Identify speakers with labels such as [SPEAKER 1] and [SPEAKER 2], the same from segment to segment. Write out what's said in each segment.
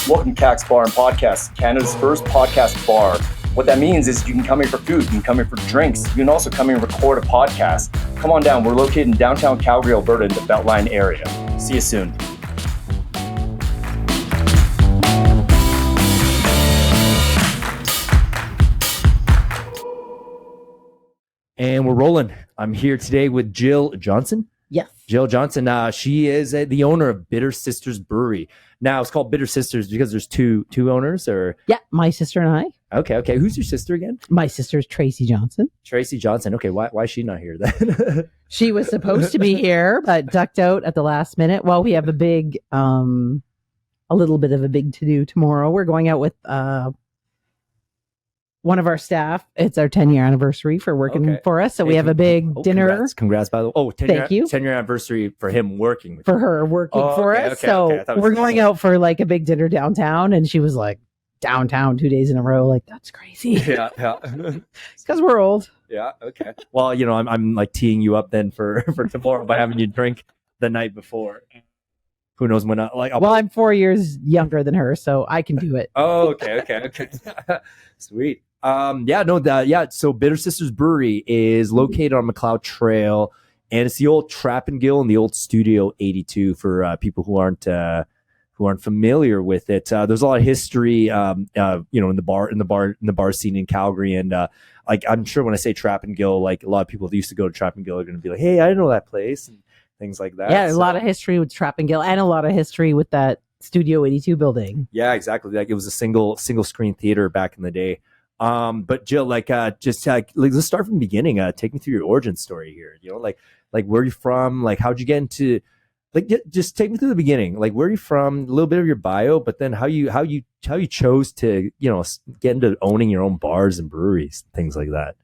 [SPEAKER 1] Welcome to Kaks Bar and Podcast, Canada's first podcast bar. What that means is you can come here for food, you can come here for drinks, you can also come here and record a podcast. Come on down, we're located in downtown Calgary, Alberta in the Beltline area. See you soon. And we're rolling. I'm here today with Jill Johnson.
[SPEAKER 2] Yes.
[SPEAKER 1] Jill Johnson. She is the owner of Bitter Sisters Brewery. Now it's called Bitter Sisters because there's two owners, or
[SPEAKER 2] yeah, my sister and I.
[SPEAKER 1] Okay. Who's your sister again?
[SPEAKER 2] My sister is Tracy Johnson.
[SPEAKER 1] Tracy Johnson. Okay, why is she not here then?
[SPEAKER 2] She was supposed to be here, but ducked out at the last minute. Well, we have a little bit of a big to do tomorrow. We're going out with one of our staff. It's our 10-year anniversary for working for us. So we have a big dinner.
[SPEAKER 1] Congrats, by the way. Oh,
[SPEAKER 2] 10-year
[SPEAKER 1] anniversary for him working with
[SPEAKER 2] for
[SPEAKER 1] you.
[SPEAKER 2] her working for us. We're going out for like a big dinner downtown, and she was like, downtown 2 days in a row, like that's crazy.
[SPEAKER 1] Yeah.
[SPEAKER 2] It's because we're old.
[SPEAKER 1] Yeah. Okay. Well, I'm like teeing you up then for tomorrow by having you drink the night before. Who knows when?
[SPEAKER 2] I'm 4 years younger than her, so I can do it.
[SPEAKER 1] Oh, okay. Sweet. So Bitter Sisters Brewery is located on McLeod Trail, and it's the old Trapp and Gill and the old Studio 82 for people who aren't familiar with it. There's a lot of history, in the bar scene in Calgary, and I'm sure when I say Trapp and Gill, like a lot of people that used to go to Trapp and Gill are going to be like, "Hey, I didn't know that place," and things like that.
[SPEAKER 2] Yeah, a lot of history with Trapp and Gill, and a lot of history with that Studio 82 building.
[SPEAKER 1] Yeah, exactly. Like it was a single screen theater back in the day. But Jill, let's start from the beginning. Take me through your origin story here. Like where are you from? Like how'd you get into? Like just take me through the beginning. Like where are you from? A little bit of your bio, but then how you chose to get into owning your own bars and breweries, things like that.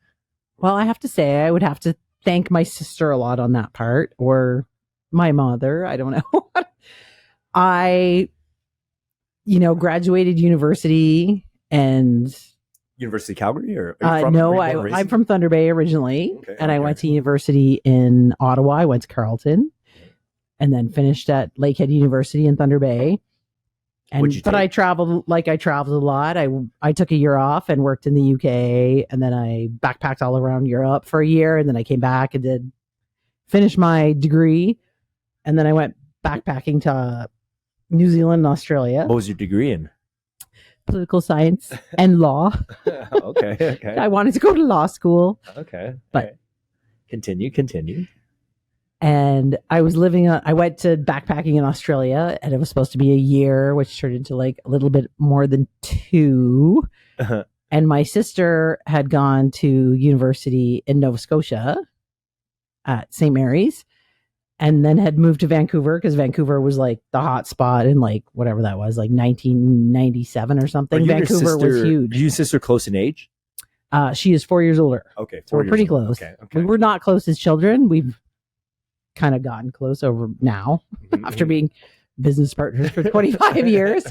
[SPEAKER 2] Well, I have to say I would have to thank my sister a lot on that part, or my mother. I don't know. I graduated university and.
[SPEAKER 1] University of Calgary, or
[SPEAKER 2] I'm from Thunder Bay originally, I went to university in Ottawa. I went to Carleton, and then finished at Lakehead University in Thunder Bay. But I traveled a lot. I took a year off and worked in the UK, and then I backpacked all around Europe for a year, and then I came back and finished my degree, and then I went backpacking to New Zealand and Australia.
[SPEAKER 1] What was your degree in?
[SPEAKER 2] Political science and law.
[SPEAKER 1] Okay.
[SPEAKER 2] I wanted to go to law school.
[SPEAKER 1] Okay.
[SPEAKER 2] But
[SPEAKER 1] continue.
[SPEAKER 2] And I went to backpacking in Australia, and it was supposed to be a year, which turned into like a little bit more than 2.
[SPEAKER 1] Uh-huh.
[SPEAKER 2] And my sister had gone to university in Nova Scotia at St. Mary's, and then had moved to Vancouver because Vancouver was like the hot spot in like whatever that was, like 1997 or something. Vancouver was huge.
[SPEAKER 1] Is your sister close in age?
[SPEAKER 2] She is 4 years older.
[SPEAKER 1] Okay.
[SPEAKER 2] So we're pretty close.
[SPEAKER 1] Okay.
[SPEAKER 2] We were not close as children. We've kind of gotten close over now after being business partners for 25 years.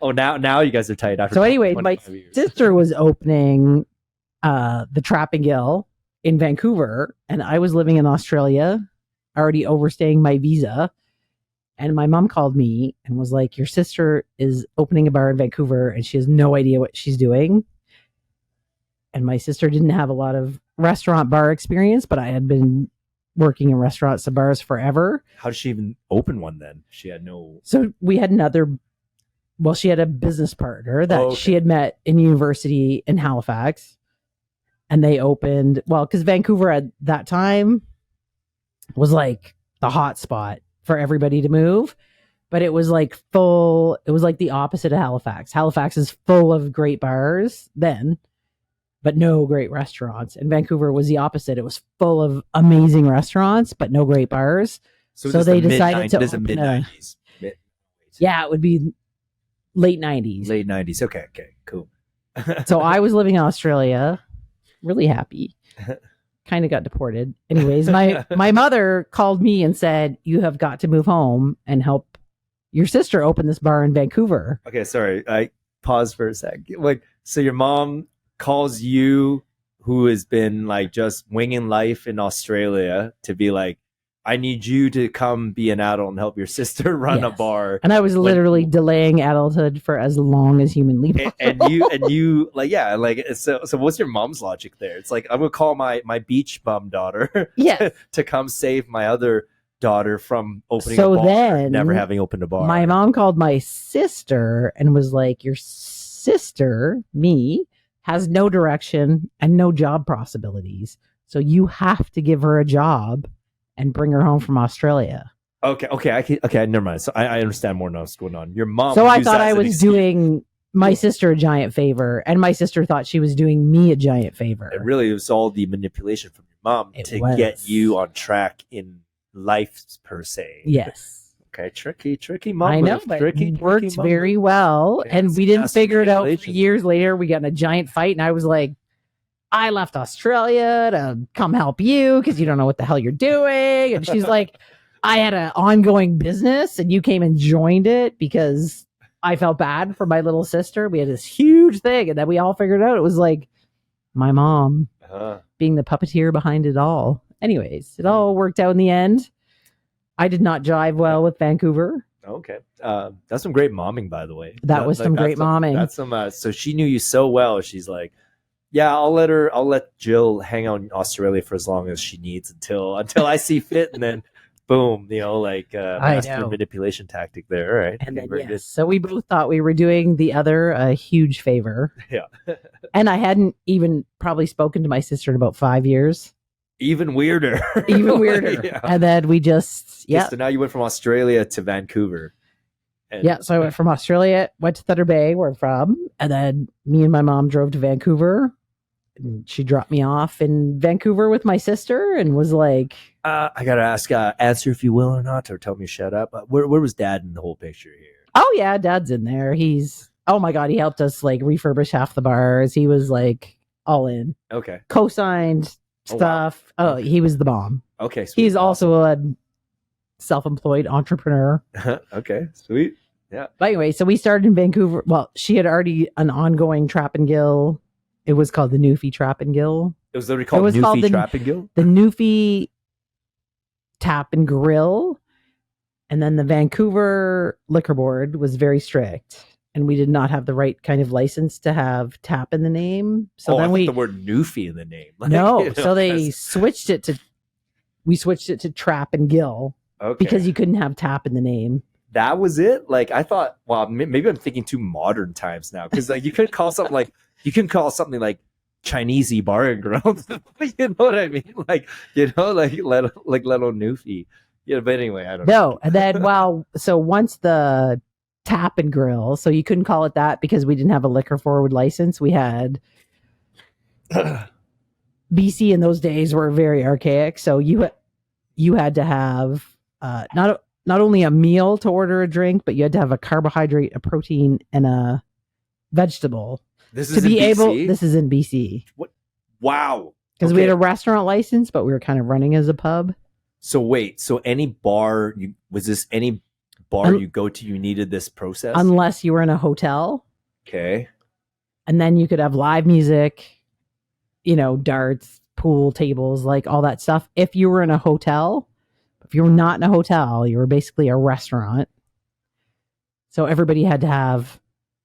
[SPEAKER 1] Oh, now you guys are tight. After
[SPEAKER 2] so anyway, my sister was opening the Trapp and Gill in Vancouver, and I was living in Australia, already overstaying my visa. And my mom called me and was like, your sister is opening a bar in Vancouver and she has no idea what she's doing. And my sister didn't have a lot of restaurant bar experience, but I had been working in restaurants and bars forever.
[SPEAKER 1] How did she even open one then? She had no...
[SPEAKER 2] So we had she had a business partner that she had met in university in Halifax. And they opened, because Vancouver at that time was like the hot spot for everybody to move, but it was like the opposite of Halifax. Halifax is full of great bars then, but no great restaurants. And Vancouver was the opposite. It was full of amazing restaurants, but no great bars. So they decided to open
[SPEAKER 1] mid-90s.
[SPEAKER 2] Yeah, it would be late 90s.
[SPEAKER 1] Late 90s. Okay, cool.
[SPEAKER 2] So I was living in Australia, really happy. Kind of got deported. Anyways, my mother called me and said, you have got to move home and help your sister open this bar in Vancouver.
[SPEAKER 1] Okay, sorry. I paused for a sec. Like, so your mom calls you, who has been like just winging life in Australia, to be like, I need you to come be an adult and help your sister run a
[SPEAKER 2] Yes.
[SPEAKER 1] bar.
[SPEAKER 2] And I was literally delaying adulthood for as long as humanly possible.
[SPEAKER 1] And you like, yeah, like, so what's your mom's logic there? It's like, I'm gonna call my beach bum daughter
[SPEAKER 2] Yes.
[SPEAKER 1] to come save my other daughter from opening
[SPEAKER 2] So
[SPEAKER 1] a bar,
[SPEAKER 2] then
[SPEAKER 1] never having opened a bar.
[SPEAKER 2] my mom called my sister and was like, your sister, me, has no direction and no job possibilities. So you have to give her a job and bring her home from Australia.
[SPEAKER 1] Okay, never mind. So I understand more now what's going on. Your mom.
[SPEAKER 2] So I
[SPEAKER 1] used
[SPEAKER 2] thought
[SPEAKER 1] that
[SPEAKER 2] I
[SPEAKER 1] as an
[SPEAKER 2] was
[SPEAKER 1] excuse.
[SPEAKER 2] doing my sister a giant favor, and my sister thought she was doing me a giant favor.
[SPEAKER 1] It really was all the manipulation from your mom to get you on track in life, per se.
[SPEAKER 2] Yes.
[SPEAKER 1] Okay, tricky mom.
[SPEAKER 2] I know, but it worked very well.
[SPEAKER 1] Okay,
[SPEAKER 2] and we didn't figure it out for
[SPEAKER 1] congratulations.
[SPEAKER 2] years later. We got in a giant fight, and I was like, I left Australia to come help you because you don't know what the hell you're doing. And she's like, I had an ongoing business, and you came and joined it because I felt bad for my little sister. We had this huge thing, and then we all figured out it was like my mom being the puppeteer behind it all. Anyways, it all worked out in the end. I did not jive well with Vancouver.
[SPEAKER 1] Okay. That's some great momming, by the way.
[SPEAKER 2] That was some great momming.
[SPEAKER 1] That's some. So she knew you so well. She's like, yeah, I'll let Jill hang out in Australia for as long as she needs until I see fit, and then boom, master manipulation tactic there. All right.
[SPEAKER 2] And then, so we both thought we were doing the other a huge favor.
[SPEAKER 1] Yeah.
[SPEAKER 2] And I hadn't even probably spoken to my sister in about 5 years.
[SPEAKER 1] Even weirder.
[SPEAKER 2] Yeah. And then we just,
[SPEAKER 1] So now you went from Australia to Vancouver.
[SPEAKER 2] And so I went from Australia, went to Thunder Bay, where I'm from, and then me and my mom drove to Vancouver. And she dropped me off in Vancouver with my sister and was like,
[SPEAKER 1] I gotta ask, answer if you will or not, or tell me shut up. Where was Dad in the whole picture here?
[SPEAKER 2] Oh yeah, Dad's in there. Oh my God, he helped us like refurbish half the bars. He was like all in.
[SPEAKER 1] Okay.
[SPEAKER 2] Co-signed stuff.
[SPEAKER 1] Wow.
[SPEAKER 2] He was the bomb.
[SPEAKER 1] Okay. Sweet.
[SPEAKER 2] He's also a self-employed entrepreneur.
[SPEAKER 1] Okay. Sweet. Yeah.
[SPEAKER 2] But anyway, so we started in Vancouver. Well, she had already an ongoing Trapp and Gill. It was called the Newfie Trapp and Gill.
[SPEAKER 1] It was literally called Newfie Trapp and Gill?
[SPEAKER 2] The Newfie Tap and Grill. And then the Vancouver Liquor Board was very strict. And we did not have the right kind of license to have tap in the name. So then
[SPEAKER 1] the word Newfie in the name.
[SPEAKER 2] So they switched it to Trapp and Gill.
[SPEAKER 1] Okay.
[SPEAKER 2] Because you couldn't have tap in the name.
[SPEAKER 1] That was it? Like, I thought, well, maybe I'm thinking too modern times now. Because like you couldn't call something like Chinesey Bar and Grill. You know what I mean? Like, let alone Newfie. Yeah, but anyway, I don't know.
[SPEAKER 2] And then so once the Tap and Grill, so you couldn't call it that because we didn't have a liquor forward license. We had BC in those days were very archaic. So you had to have not only a meal to order a drink, but you had to have a carbohydrate, a protein, and a vegetable.
[SPEAKER 1] This is in BC?
[SPEAKER 2] This is in BC.
[SPEAKER 1] What? Wow.
[SPEAKER 2] Because we had a restaurant license, but we were kind of running as a pub.
[SPEAKER 1] So wait, any bar you go to, you needed this process?
[SPEAKER 2] Unless you were in a hotel.
[SPEAKER 1] Okay.
[SPEAKER 2] And then you could have live music, darts, pool tables, like all that stuff. If you were in a hotel, if you were not in a hotel, you were basically a restaurant. So everybody had to have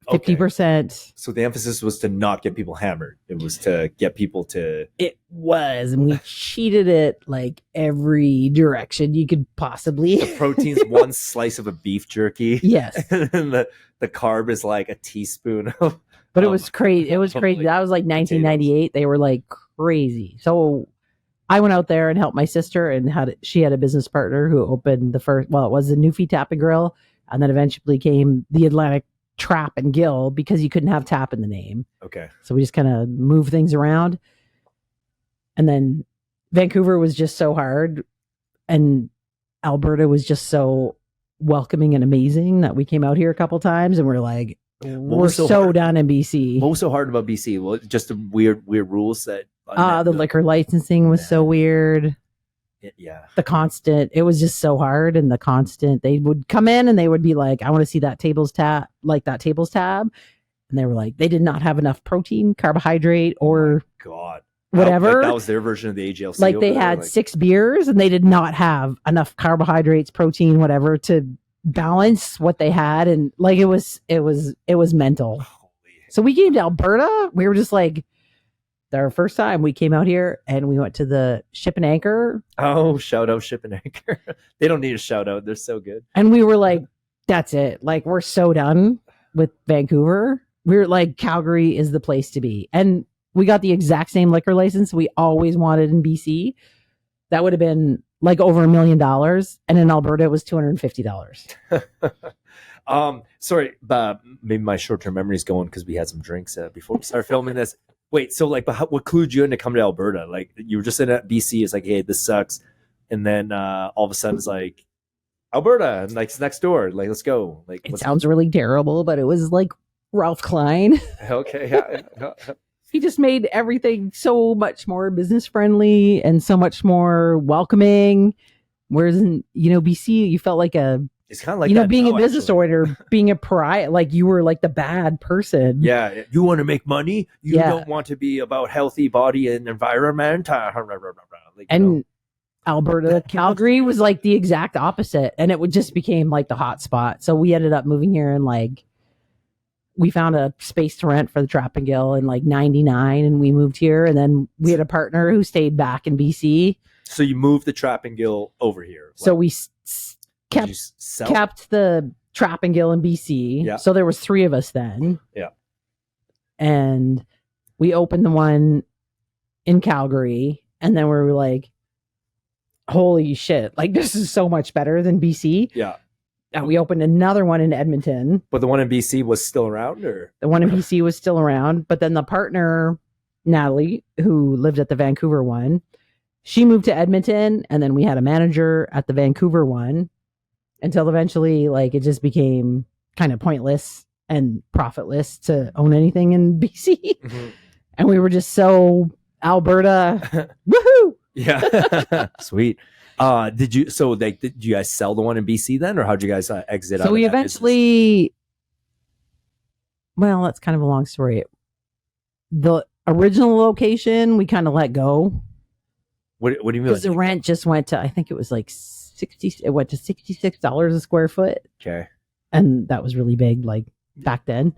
[SPEAKER 2] 50%.
[SPEAKER 1] So the emphasis was to not get people hammered. It was to get people to...
[SPEAKER 2] It was. And we cheated it like every direction you could possibly.
[SPEAKER 1] The protein's one slice of a beef jerky.
[SPEAKER 2] Yes.
[SPEAKER 1] And the carb is like a teaspoon of...
[SPEAKER 2] But it was crazy. It was crazy. That was like 1998. They were like crazy. So I went out there and helped my sister, and she had a business partner who opened it was the Newfie Tap and Grill, and then eventually came the Atlantic Trapp and Gill because you couldn't have tap in the name.
[SPEAKER 1] Okay.
[SPEAKER 2] So we just kind of moved things around. And then Vancouver was just so hard, and Alberta was just so welcoming and amazing that we came out here a couple times and we're like, we're so down in BC.
[SPEAKER 1] What was so hard about BC? Well, just the weird rules that...
[SPEAKER 2] the liquor licensing was so weird.
[SPEAKER 1] Yeah.
[SPEAKER 2] It was just so hard. And they would come in and they would be like, I want to see that tables tab. And they were like, they did not have enough protein, carbohydrate, or...
[SPEAKER 1] God.
[SPEAKER 2] whatever.
[SPEAKER 1] Like that was their version of the AGLC.
[SPEAKER 2] Like they had 6 beers and they did not have enough carbohydrates, protein, whatever to balance what they had. And like, it was mental. So we came to Alberta. We were just like, our first time we came out here and we went to the Ship and Anchor.
[SPEAKER 1] Oh, shout out Ship and Anchor. They don't need a shout out. They're so good.
[SPEAKER 2] And we were like, that's it. Like, we're so done with Vancouver. We're like, Calgary is the place to be. And we got the exact same liquor license we always wanted in BC. That would have been like over $1 million. And in Alberta, it was $250.
[SPEAKER 1] Sorry, maybe my short-term memory is going because we had some drinks before we started filming this. Wait, so like, what clued you in to come to Alberta? Like, you were just in BC. It's like, hey, this sucks. And then all of a sudden it's like, Alberta, and like it's next door. Like, let's go. Like,
[SPEAKER 2] it sounds really terrible, but it was like Ralph Klein.
[SPEAKER 1] Okay. Yeah.
[SPEAKER 2] He just made everything so much more business friendly and so much more welcoming. Whereas in, BC, you felt like
[SPEAKER 1] it's kind of like
[SPEAKER 2] being a business owner, being a pariah, like you were like the bad person.
[SPEAKER 1] Yeah. You want to make money. You don't want to be about healthy body and environment.
[SPEAKER 2] And Alberta, Calgary was like the exact opposite. And it just became like the hot spot. So we ended up moving here and like, we found a space to rent for the Trapp and Gill in like 99 and we moved here. And then we had a partner who stayed back in BC.
[SPEAKER 1] So you moved the Trapp and Gill over here. Like,
[SPEAKER 2] so we kept the Trapp and Gill in BC.
[SPEAKER 1] Yeah.
[SPEAKER 2] So there was 3 of us then.
[SPEAKER 1] Yeah.
[SPEAKER 2] And we opened the one in Calgary. And then we were like, holy shit, like this is so much better than BC.
[SPEAKER 1] Yeah.
[SPEAKER 2] And we opened another one in Edmonton.
[SPEAKER 1] But the one in BC was still around, or?
[SPEAKER 2] The one in BC was still around. But then the partner, Natalie, who lived at the Vancouver one, she moved to Edmonton. And then we had a manager at the Vancouver one until eventually, like, it just became kind of pointless and profitless to own anything in BC. Mm-hmm. And we were just so Alberta, woohoo!
[SPEAKER 1] Yeah. Sweet. Did you guys sell the one in BC then, or how'd you guys exit?
[SPEAKER 2] So we eventually, well, that's kind of a long story. The original location, we kind of let go.
[SPEAKER 1] What do you mean?
[SPEAKER 2] Because the rent just went to, I think it was like it went to $66 a square foot.
[SPEAKER 1] Okay.
[SPEAKER 2] And that was really big, like back then.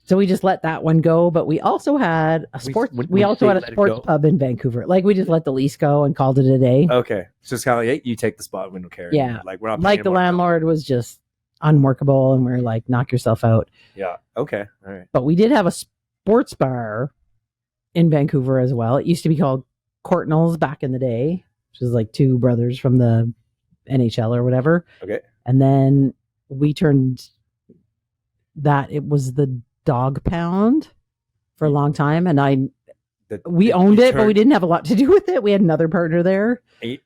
[SPEAKER 2] So we just let that one go, but we also had a sports. We also had a sports pub in Vancouver. Like we just let the lease go and called it a day.
[SPEAKER 1] Okay, so it's kind of like, hey, you take the spot, we don't care.
[SPEAKER 2] Yeah,
[SPEAKER 1] like we're not
[SPEAKER 2] like the landlord was just unworkable, and we're like, knock yourself out.
[SPEAKER 1] Yeah. Okay. All right.
[SPEAKER 2] But we did have a sports bar in Vancouver as well. It used to be called Courtnall's back in the day, which was like 2 brothers from the NHL or whatever.
[SPEAKER 1] Okay.
[SPEAKER 2] And then we turned that. It was the Dog Pound for a long time, and we owned it, but we didn't have a lot to do with it. We had another partner there.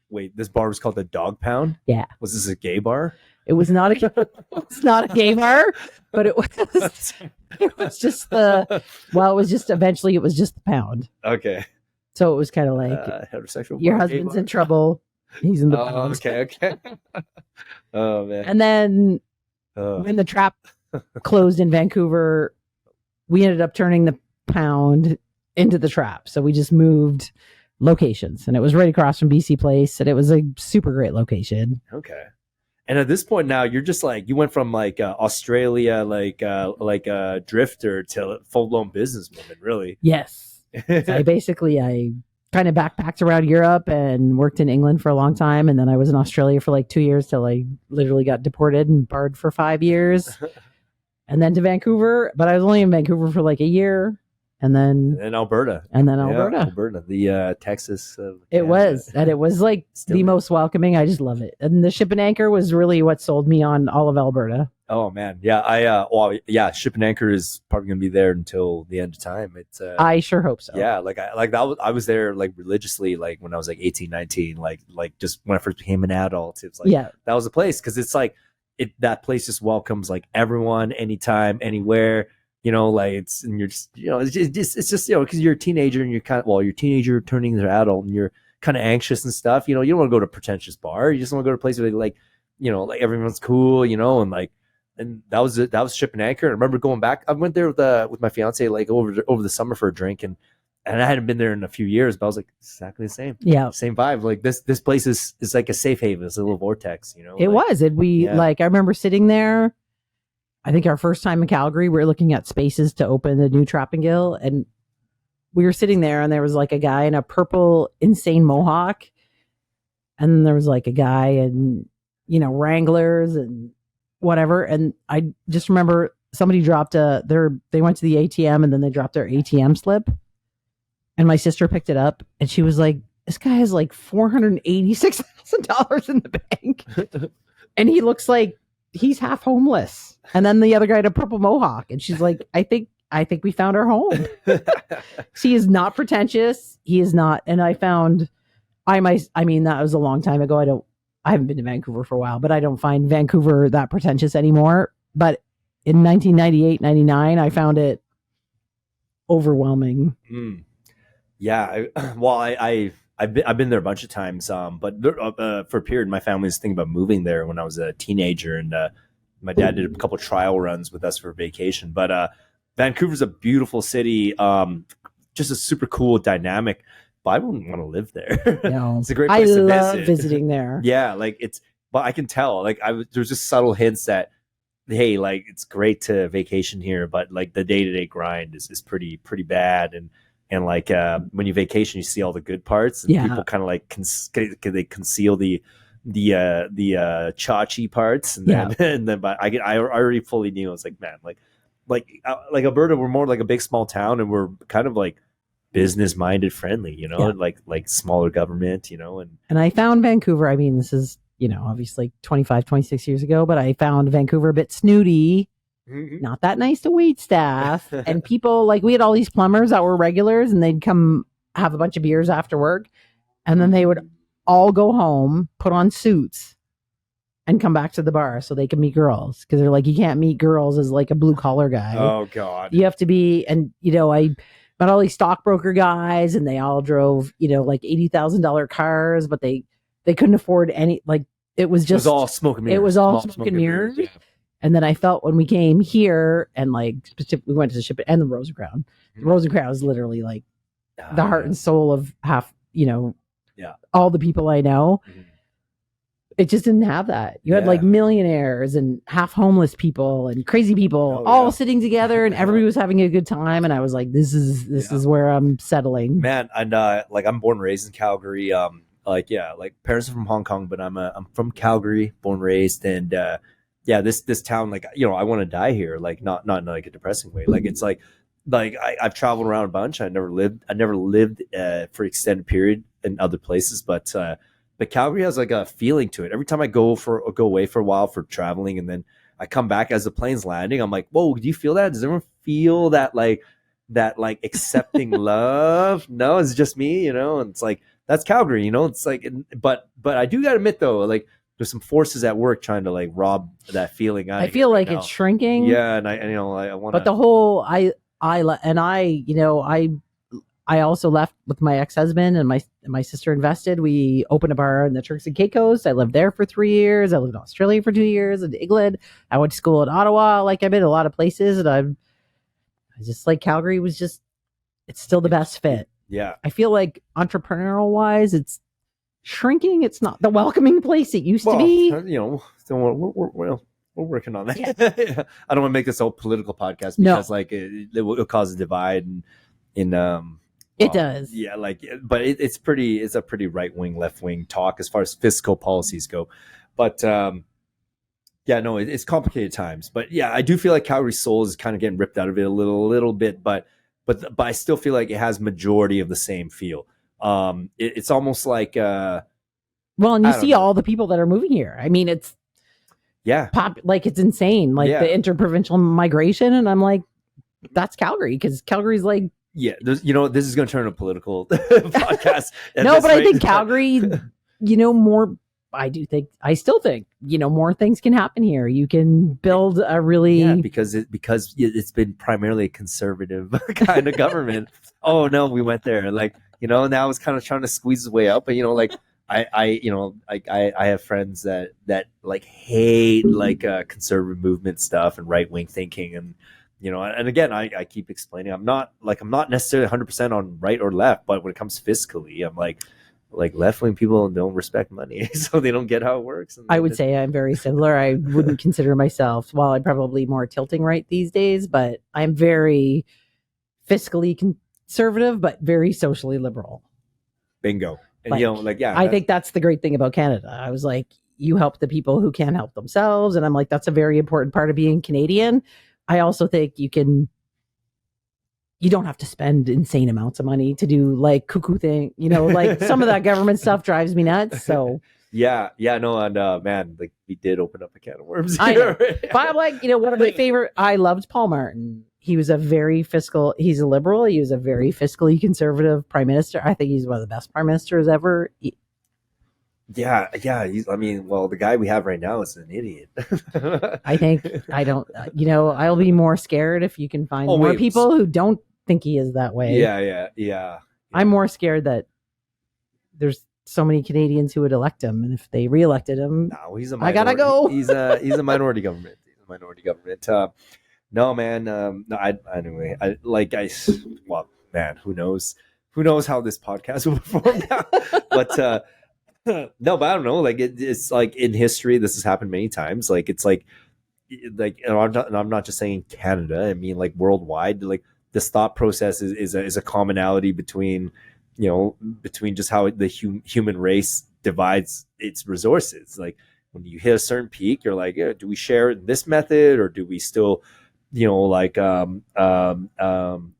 [SPEAKER 1] Wait, this bar was called the Dog Pound?
[SPEAKER 2] Yeah.
[SPEAKER 1] Was this a gay bar?
[SPEAKER 2] It was not a gay bar, but it was just eventually it was just the Pound.
[SPEAKER 1] Okay.
[SPEAKER 2] So it was kind of like
[SPEAKER 1] heterosexual.
[SPEAKER 2] Your husband's in trouble. He's in the Pound.
[SPEAKER 1] Okay. Oh man.
[SPEAKER 2] And then when the Trapp closed in Vancouver, we ended up turning the Pound into the Trapp. So we just moved locations, and it was right across from BC Place, and it was a super great location.
[SPEAKER 1] Okay. And at this point now, you're just like, you went from like Australia, like a drifter to full blown businesswoman, really.
[SPEAKER 2] Yes. So I kind of backpacked around Europe and worked in England for a long time, and then I was in Australia for like 2 years till I literally got deported and barred for 5 years. And then to Vancouver, but I was only in Vancouver for like a year, and then
[SPEAKER 1] Alberta, Alberta, the Texas.
[SPEAKER 2] It was like the most welcoming. I just love it, and the Ship and Anchor was really what sold me on all of Alberta.
[SPEAKER 1] Oh man, yeah, Ship and Anchor is probably gonna be there until the end of time. It's
[SPEAKER 2] I sure hope so.
[SPEAKER 1] Yeah, I was there like religiously, like when I was like 18, 19, like just when I first became an adult. It was like that was the place, because it's like. That place just welcomes like everyone, anytime, anywhere, like it's, and you're just, it's just, because you're a teenager and you're you're a teenager turning into an adult and you're kind of anxious and stuff, you don't want to go to a pretentious bar. You just want to go to a place where they like everyone's cool, and like, and that was Ship and Anchor. I remember going back, I went there with my fiance, like over the summer for a drink, and and I hadn't been there in a few years, but I was like, exactly the same.
[SPEAKER 2] Yeah.
[SPEAKER 1] Same vibe. Like this place is like a safe haven. It's a little vortex, you know?
[SPEAKER 2] It
[SPEAKER 1] like,
[SPEAKER 2] was. I remember sitting there, I think our first time in Calgary, we were looking at spaces to open the new Trapp and Gill, and we were sitting there and there was like a guy in a purple insane Mohawk. And there was like a guy in, Wranglers and whatever. And I just remember somebody dropped they went to the ATM and then they dropped their ATM slip. And my sister picked it up and she was like, this guy has like $486,000 in the bank. And he looks like he's half homeless. And then the other guy had a purple Mohawk. And she's like, I think we found our home. He is not pretentious. He is not. And I found, that was a long time ago. I haven't been to Vancouver for a while, but I don't find Vancouver that pretentious anymore. But in 1998, 99, I found it overwhelming.
[SPEAKER 1] Yeah. I've been there a bunch of times. But for a period, my family was thinking about moving there when I was a teenager, and my dad did a couple trial runs with us for vacation. But Vancouver's a beautiful city, just a super cool dynamic. But I wouldn't want to live there.
[SPEAKER 2] No.
[SPEAKER 1] It's a great place to visit.
[SPEAKER 2] I love visiting there.
[SPEAKER 1] Yeah, but I can tell. There's just subtle hints that, hey, like it's great to vacation here, but like the day-to-day grind is pretty bad. And like when you vacation, you see all the good parts, and people kind of like they conceal the chachi parts, and then but I already fully knew. I was like, man, like Alberta, we're more like a big small town, and we're kind of like business minded friendly, like smaller government, and
[SPEAKER 2] I found Vancouver. I mean, this is, obviously 25, 26 years ago, but I found Vancouver a bit snooty, not that nice to wait staff, and people like we had all these plumbers that were regulars, and they'd come have a bunch of beers after work, and then they would all go home, put on suits, and come back to the bar so they can meet girls, because they're like, you can't meet girls as like a blue collar guy.
[SPEAKER 1] Oh God,
[SPEAKER 2] you have to be. And I met all these stockbroker guys, and they all drove, like $80,000 cars, but they couldn't afford any, like, it was
[SPEAKER 1] all smoke and mirrors.
[SPEAKER 2] It was all smoke and mirrors. Yeah. And then I felt when we came here and like, we went to the ship and the Rosencrown. The Rosencrown is literally like the heart and soul of half, all the people I know. It just didn't have that. You had like millionaires and half homeless people and crazy people all sitting together, and everybody was having a good time. And I was like, this is where I'm settling.
[SPEAKER 1] Man, and like I'm born and raised in Calgary. Like parents are from Hong Kong, but I'm from Calgary, born and raised, and this town, like, I want to die here, like not in like a depressing way. Like it's like I've traveled around a bunch. I never lived for extended period in other places, but Calgary has like a feeling to it. Every time I go away for a while for traveling, and then I come back as the plane's landing, I'm like, whoa, do you feel that? Does everyone feel that like accepting love? No, it's just me, and it's like, that's Calgary, it's like, but I do gotta admit though, like there's some forces at work trying to like rob that feeling out.
[SPEAKER 2] I feel like it's shrinking.
[SPEAKER 1] Yeah, and I want.
[SPEAKER 2] But the whole I also left with my ex-husband, and my sister invested. We opened a bar in the Turks and Caicos. I lived there for 3 years. I lived in Australia for 2 years, in England. I went to school in Ottawa. Like, I've been a lot of places, and I just like Calgary it's still the best fit.
[SPEAKER 1] Yeah.
[SPEAKER 2] I feel like entrepreneurial wise, it's shrinking. It's not the welcoming place it used to be.
[SPEAKER 1] We're working on that. Yeah. I don't want to make this a political podcast because like it will cause a divide
[SPEAKER 2] it does.
[SPEAKER 1] Yeah, but it's a pretty right wing, left wing talk as far as fiscal policies go. But it's complicated times. But yeah, I do feel like Calgary's soul is kind of getting ripped out of it a little bit. But I still feel like it has majority of the same feel. It's almost like and
[SPEAKER 2] you see all the people that are moving here. I mean, it's it's insane. Like the interprovincial migration, and I'm like, that's Calgary, because Calgary's like.
[SPEAKER 1] Yeah, this is going to turn a political podcast.
[SPEAKER 2] No, but I think Calgary, more. I still think, more things can happen here. You can build a really
[SPEAKER 1] because it's been primarily a conservative kind of government. Oh no, we went there. Like, now it's kind of trying to squeeze its way out. But I have friends that like hate like conservative movement stuff and right wing thinking, and and again, I keep explaining, I'm not necessarily 100% on right or left, but when it comes fiscally, I'm like left-wing people don't respect money, so they don't get how it works. And
[SPEAKER 2] I would say I'm very similar. I wouldn't consider myself, well, I'm probably more tilting right these days, but I'm very fiscally conservative, but very socially liberal.
[SPEAKER 1] Bingo. And
[SPEAKER 2] I think that's the great thing about Canada. I was like, you help the people who can't help themselves. And I'm like, that's a very important part of being Canadian. I also think you don't have to spend insane amounts of money to do like cuckoo thing, like some of that government stuff drives me nuts. So
[SPEAKER 1] and man, like we did open up a can of worms
[SPEAKER 2] I
[SPEAKER 1] here.
[SPEAKER 2] know. But I'm like, one of my favorite, I loved Paul Martin. He was he's a liberal. He was a very fiscally conservative prime minister. I think he's one of the best prime ministers ever.
[SPEAKER 1] Yeah. The guy we have right now is an idiot.
[SPEAKER 2] I'll be more scared if you can find more people who don't think he is that way.
[SPEAKER 1] Yeah.
[SPEAKER 2] I'm more scared that there's so many Canadians who would elect him, and if they reelected him,
[SPEAKER 1] no, he's a
[SPEAKER 2] I gotta go.
[SPEAKER 1] He's a minority government. No, man. Man, who knows? Who knows how this podcast will perform now? But no, but I don't know. Like it's like in history, this has happened many times. Like it's like, and I'm not just saying Canada. I mean, like worldwide. Like this thought process is a commonality between just how the human race divides its resources. Like when you hit a certain peak, you're like, do we share this method or do we still,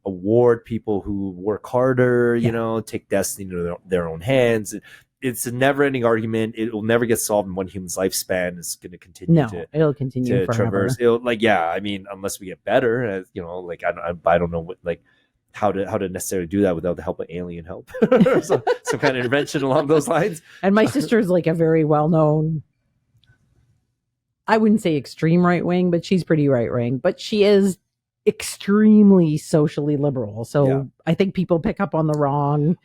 [SPEAKER 1] award people who work harder, take destiny to their own hands. It's a never-ending argument. It will never get solved in one human's lifespan. It's going to continue.
[SPEAKER 2] It'll continue to
[SPEAKER 1] traverse. Unless we get better, I don't know what how to necessarily do that without the help of alien help, some kind of intervention along those lines.
[SPEAKER 2] And my sister's like a very well-known, I wouldn't say extreme right wing, but she's pretty right wing. But she is extremely socially liberal. So I think people pick up on the wrong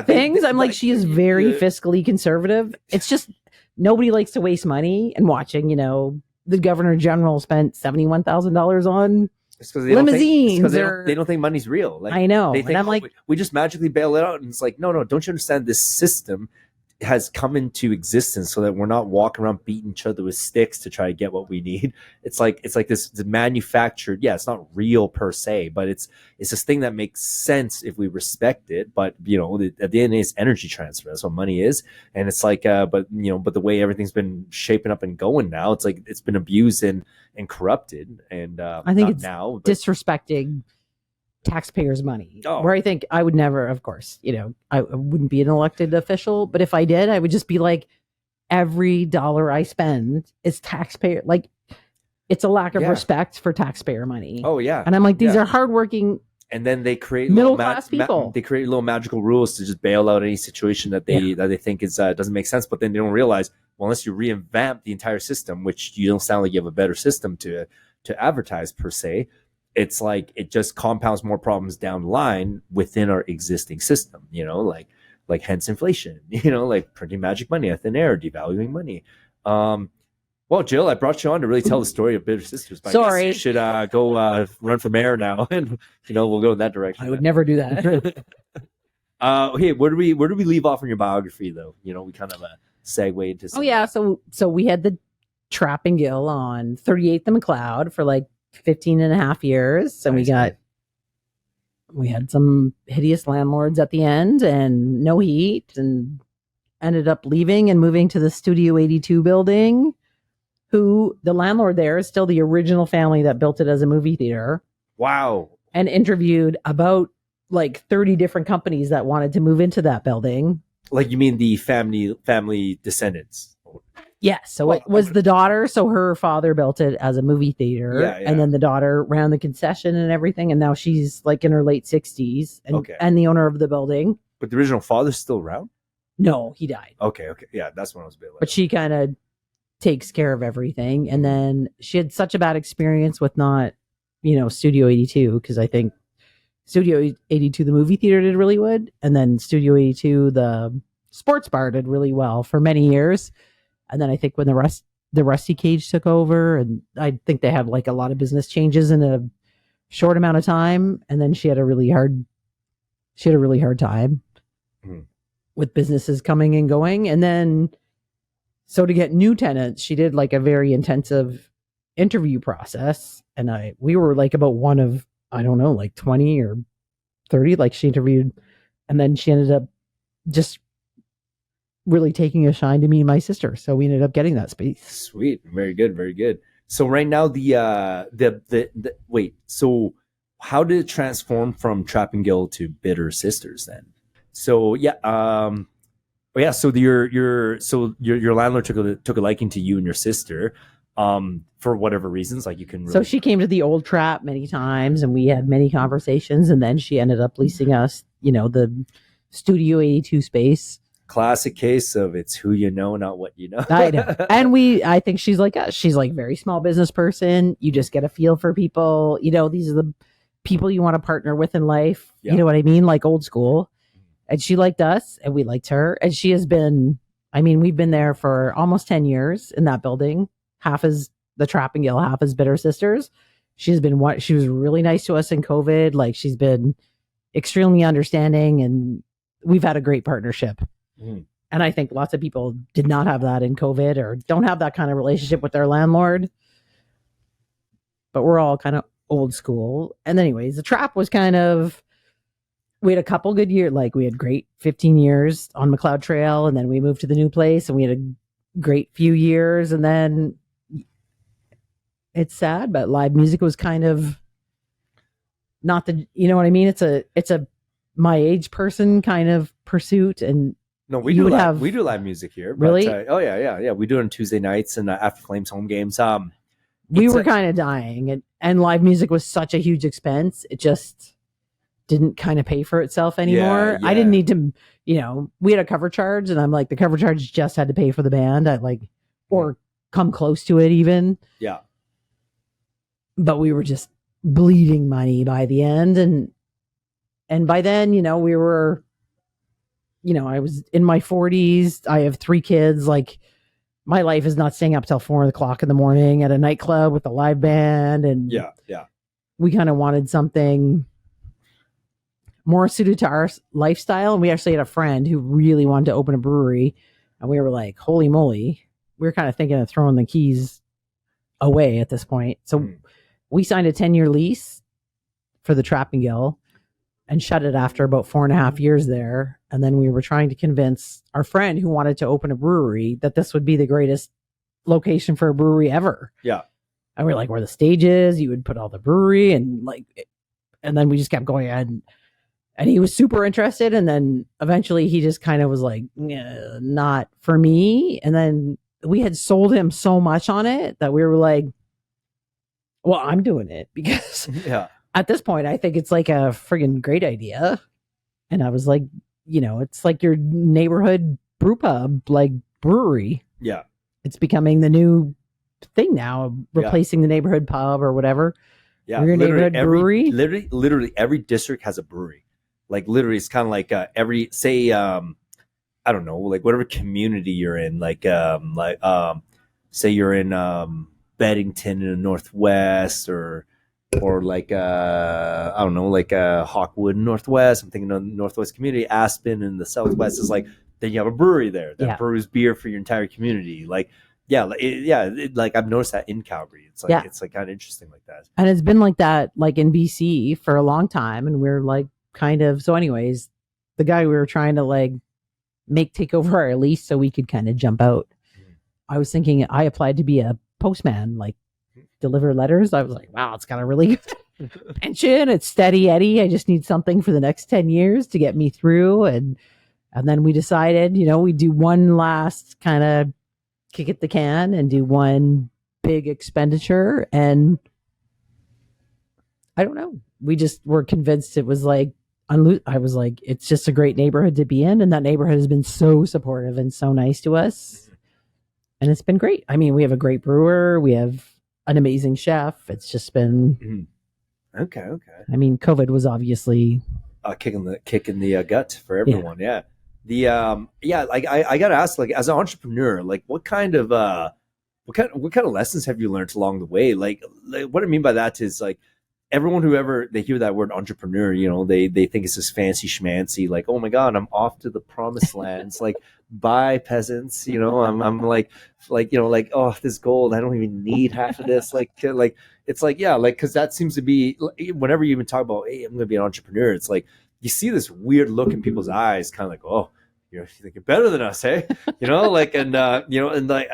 [SPEAKER 2] things. I'm like, she is very fiscally conservative. It's just nobody likes to waste money. And watching, the governor general spent $71,000 on limousines.
[SPEAKER 1] They don't think money's real.
[SPEAKER 2] I know.
[SPEAKER 1] They think,
[SPEAKER 2] and I'm like,
[SPEAKER 1] we just magically bail it out. And it's like, no, don't you understand this system has come into existence so that we're not walking around beating each other with sticks to try to get what we need. It's like this manufactured, it's not real per se, but it's this thing that makes sense if we respect it. But at the end of the day, it's energy transfer. That's what money is. And it's like, but the way everything's been shaping up and going now, it's like it's been abused and corrupted. And
[SPEAKER 2] I think it's disrespecting taxpayers' money. Where I think I would never, of course, I wouldn't be an elected official, but if I did, I would just be like, every dollar I spend is taxpayer. Like, it's a lack of respect for taxpayer money.
[SPEAKER 1] Oh yeah,
[SPEAKER 2] and I'm like, these are hardworking.
[SPEAKER 1] And then they create
[SPEAKER 2] middle class people.
[SPEAKER 1] They create little magical rules to just bail out any situation that they think is doesn't make sense. But then they don't realize, well, unless you revamp the entire system, which you don't sound like you have a better system to advertise per se. It's like it just compounds more problems down the line within our existing system, like hence inflation, like printing magic money out of thin air, devaluing money. Well, Jill, I brought you on to really tell the story of Bitter Sisters. But
[SPEAKER 2] sorry,
[SPEAKER 1] you should go run for mayor now, and we'll go in that direction.
[SPEAKER 2] I would never do that.
[SPEAKER 1] Hey, where do we leave off in your biography, though? We kind of segue into.
[SPEAKER 2] So we had the Trapp and Gill on 38th and McLeod for like 15 and a half years, and we had some hideous landlords at the end and no heat, and ended up leaving and moving to the Studio 82 building, who the landlord there is still the original family that built it as a movie theater.
[SPEAKER 1] Wow.
[SPEAKER 2] And interviewed about like 30 different companies that wanted to move into that building.
[SPEAKER 1] Like, you mean the family descendants?
[SPEAKER 2] Yes. So it was the daughter. So her father built it as a movie theater. And then the daughter ran the concession and everything. And now she's like in her late 60s and the owner of the building.
[SPEAKER 1] But the original father's still around?
[SPEAKER 2] No, he died.
[SPEAKER 1] Okay. Yeah, that's when I was a bit like.
[SPEAKER 2] But she kind of takes care of everything. And then she had such a bad experience with not, Studio 82, because I think Studio 82, the movie theater, did really good. And then Studio 82, the sports bar, did really well for many years. And then I think when the Rusty Cage took over, and I think they had like a lot of business changes in a short amount of time, and then she had a really hard time with businesses coming and going. And then so to get new tenants, she did like a very intensive interview process, and we were like about one of, I don't know, like 20 or 30, like she interviewed, and then she ended up just really taking a shine to me and my sister. So we ended up getting that space.
[SPEAKER 1] Sweet. Very good. Very good. So right now the wait, so how did it transform from Trapp and Gill to Bitter Sisters then? So so your landlord took a liking to you and your sister, for whatever reasons, like you can really...
[SPEAKER 2] So she came to the old Trapp many times and we had many conversations, and then she ended up leasing us, the Studio 82 space.
[SPEAKER 1] Classic case of it's who you know, not what you know.
[SPEAKER 2] I know. And I think she's like us. She's like very small business person. You just get a feel for people. These are the people you want to partner with in life. Yeah. You know what I mean? Like old school. And she liked us and we liked her. And she has been, we've been there for almost 10 years in that building. Half is the Trapp and Gill, half is Bitter Sisters. She was really nice to us in COVID. Like she's been extremely understanding, and we've had a great partnership. And I think lots of people did not have that in COVID or don't have that kind of relationship with their landlord. But we're all kind of old school. And anyways, the Trapp was we had a couple good years. Like we had great 15 years on McLeod Trail, and then we moved to the new place and we had a great few years. And then it's sad, but live music was kind of not you know what I mean? It's a my age person kind of pursuit. And
[SPEAKER 1] no, we do live music here.
[SPEAKER 2] Really?
[SPEAKER 1] Yeah. We do it on Tuesday nights and after Flames home games.
[SPEAKER 2] We were kind of dying, and live music was such a huge expense. It just didn't kind of pay for itself anymore.
[SPEAKER 1] Yeah.
[SPEAKER 2] I didn't need to, we had a cover charge, and I'm like, the cover charge just had to pay for the band. Or come close to it even.
[SPEAKER 1] Yeah.
[SPEAKER 2] But we were just bleeding money by the end. And by then, we were, I was in my 40s. I have 3 kids. Like my life is not staying up till 4 o'clock in the morning at a nightclub with a live band. And
[SPEAKER 1] yeah.
[SPEAKER 2] We kind of wanted something more suited to our lifestyle. And we actually had a friend who really wanted to open a brewery. And we were like, holy moly. We were kind of thinking of throwing the keys away at this point. So we signed a 10-year lease for the Trapp and Gill and shut it after about 4.5 years there. And then we were trying to convince our friend who wanted to open a brewery that this would be the greatest location for a brewery ever.
[SPEAKER 1] Yeah.
[SPEAKER 2] And we're like, where the stage is, you would put all the brewery and then we just kept going on. And he was super interested. And then eventually he just kind of was like, not for me. And then we had sold him so much on it that we were like, well, I'm doing it because at this point, I think it's like a friggin' great idea. And I was like, it's like your neighborhood brew pub, like brewery.
[SPEAKER 1] Yeah.
[SPEAKER 2] It's becoming the new thing now, replacing the neighborhood pub or whatever.
[SPEAKER 1] Yeah.
[SPEAKER 2] Your neighborhood brewery.
[SPEAKER 1] Literally every district has a brewery. Like literally it's kind of like every, say, I don't know, like whatever community you're in, say you're in, Beddington in the Northwest or like I don't know, like Hawkwood in Northwest. I'm thinking of the Northwest community. Aspen in the Southwest is like, then you have a brewery there that brews beer for your entire community. Like, like I've noticed that in Calgary. It's like it's like kind of interesting like that.
[SPEAKER 2] And it's been like that, like in BC for a long time. And we're like kind of, so anyways, the guy we were trying to like make take over our lease so we could kind of jump out. I was thinking I applied to be a postman, like deliver letters. I was like, wow, it's got a really good pension. It's steady Eddie. I just need something for the next 10 years to get me through. And then we decided, we do one last kind of kick at the can and do one big expenditure. And I don't know. We just were convinced it was like, I was like, it's just a great neighborhood to be in. And that neighborhood has been so supportive and so nice to us. And it's been great. I mean, we have a great brewer. We have an amazing chef. It's just been
[SPEAKER 1] okay.
[SPEAKER 2] I mean, COVID was obviously
[SPEAKER 1] kick in the gut for everyone. Yeah. Like I gotta ask, like as an entrepreneur, like what kind of lessons have you learned along the way? Like what I mean by that is like everyone who ever they hear that word entrepreneur, they think it's this fancy schmancy, like, oh my God, I'm off to the promised lands. Like, bye peasants, I'm like, oh, this gold, I don't even need half of this. It's like, yeah, like, cause that seems to be, whenever you even talk about, hey, I'm going to be an entrepreneur, it's like, you see this weird look in people's eyes, kind of like, oh, you think you're better than us, hey? And like, I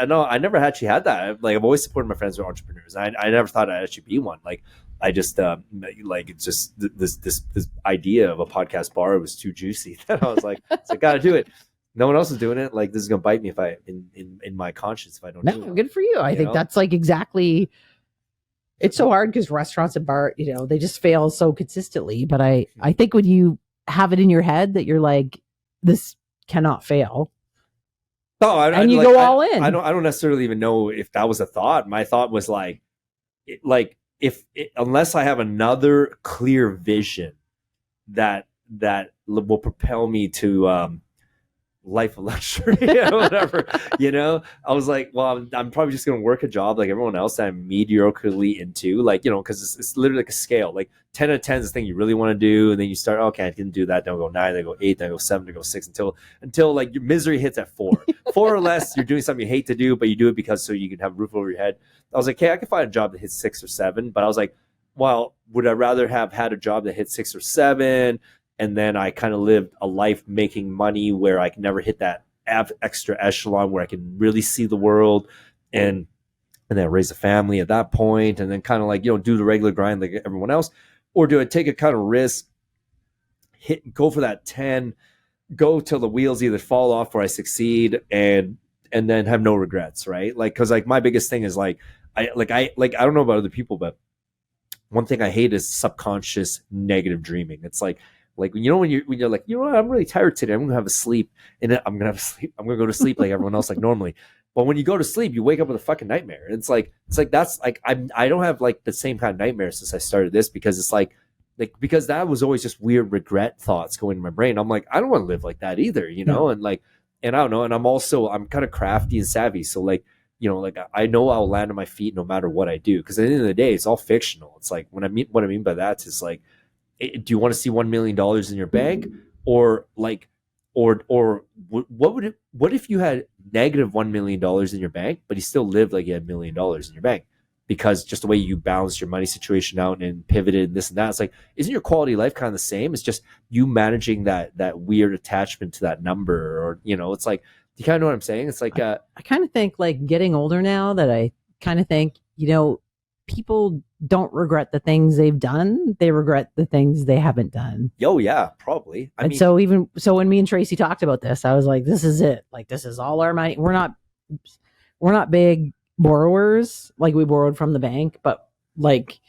[SPEAKER 1] know I never actually had that. Like, I've always supported my friends who are entrepreneurs. I never thought I'd actually be one. Like, I just like, it's just this idea of a podcast bar was too juicy that I was like, I gotta do it. No one else is doing it. Like, this is gonna bite me if I in my conscience if I don't.
[SPEAKER 2] No,
[SPEAKER 1] do it.
[SPEAKER 2] good for you. I think that's like exactly. It's so hard because restaurants and bar, they just fail so consistently. But I think when you have it in your head that you're like, this cannot fail.
[SPEAKER 1] Oh,
[SPEAKER 2] and you go all in.
[SPEAKER 1] I don't necessarily even know if that was a thought. My thought was like, unless I have another clear vision that will propel me to life of luxury, whatever, I was like, well, I'm probably just going to work a job like everyone else that I'm mediocrely into, like, because it's literally like a scale. Like 10 out of 10 is the thing you really want to do, and then you start, okay, I didn't do that, then I'll go 9, then I go 8, then I go 7, then I go 6, until like your misery hits at 4 or less. You're doing something you hate to do, but you do it because so you can have a roof over your head. I was like, hey, I can find a job that hits 6 or 7, but I was like, well, would I rather have had a job that hit 6 or 7 and then I kind of lived a life making money where I can never hit that extra echelon where I can really see the world and then raise a family at that point, and then kind of like, do the regular grind like everyone else? Or do I take a kind of risk, go for that 10, go till the wheels either fall off or I succeed, and then have no regrets, right? Like, because like my biggest thing is like, I don't know about other people, but one thing I hate is subconscious negative dreaming. It's like when you're like, what, I'm really tired today, I'm gonna have a sleep, and I'm gonna go to sleep like everyone else, like normally. But when you go to sleep, you wake up with a fucking nightmare. And it's like that's like, I don't have like the same kind of nightmare since I started this, because it's like because that was always just weird regret thoughts going in my brain. I'm like, I don't want to live like that either,
[SPEAKER 2] No.
[SPEAKER 1] and I don't know, and I'm kind of crafty and savvy, so like, like I know I'll land on my feet no matter what I do, because at the end of the day, it's all fictional. It's like what I mean by that is like, do you want to see $1 million in your bank, or like, or what if you had negative $1 million in your bank, but you still lived like you had $1 million in your bank, because just the way you balance your money situation out and pivoted and this and that, it's like, isn't your quality of life kind of the same? It's just you managing that weird attachment to that number, or it's like, do you kind of know what I'm saying? It's like
[SPEAKER 2] I kind of think like getting older now that I kind of think, people don't regret the things they've done. They regret the things they haven't done.
[SPEAKER 1] Oh yeah, probably.
[SPEAKER 2] So when me and Tracy talked about this, I was like, this is it. Like, this is all our money. We're not big borrowers. Like, we borrowed from the bank, but like,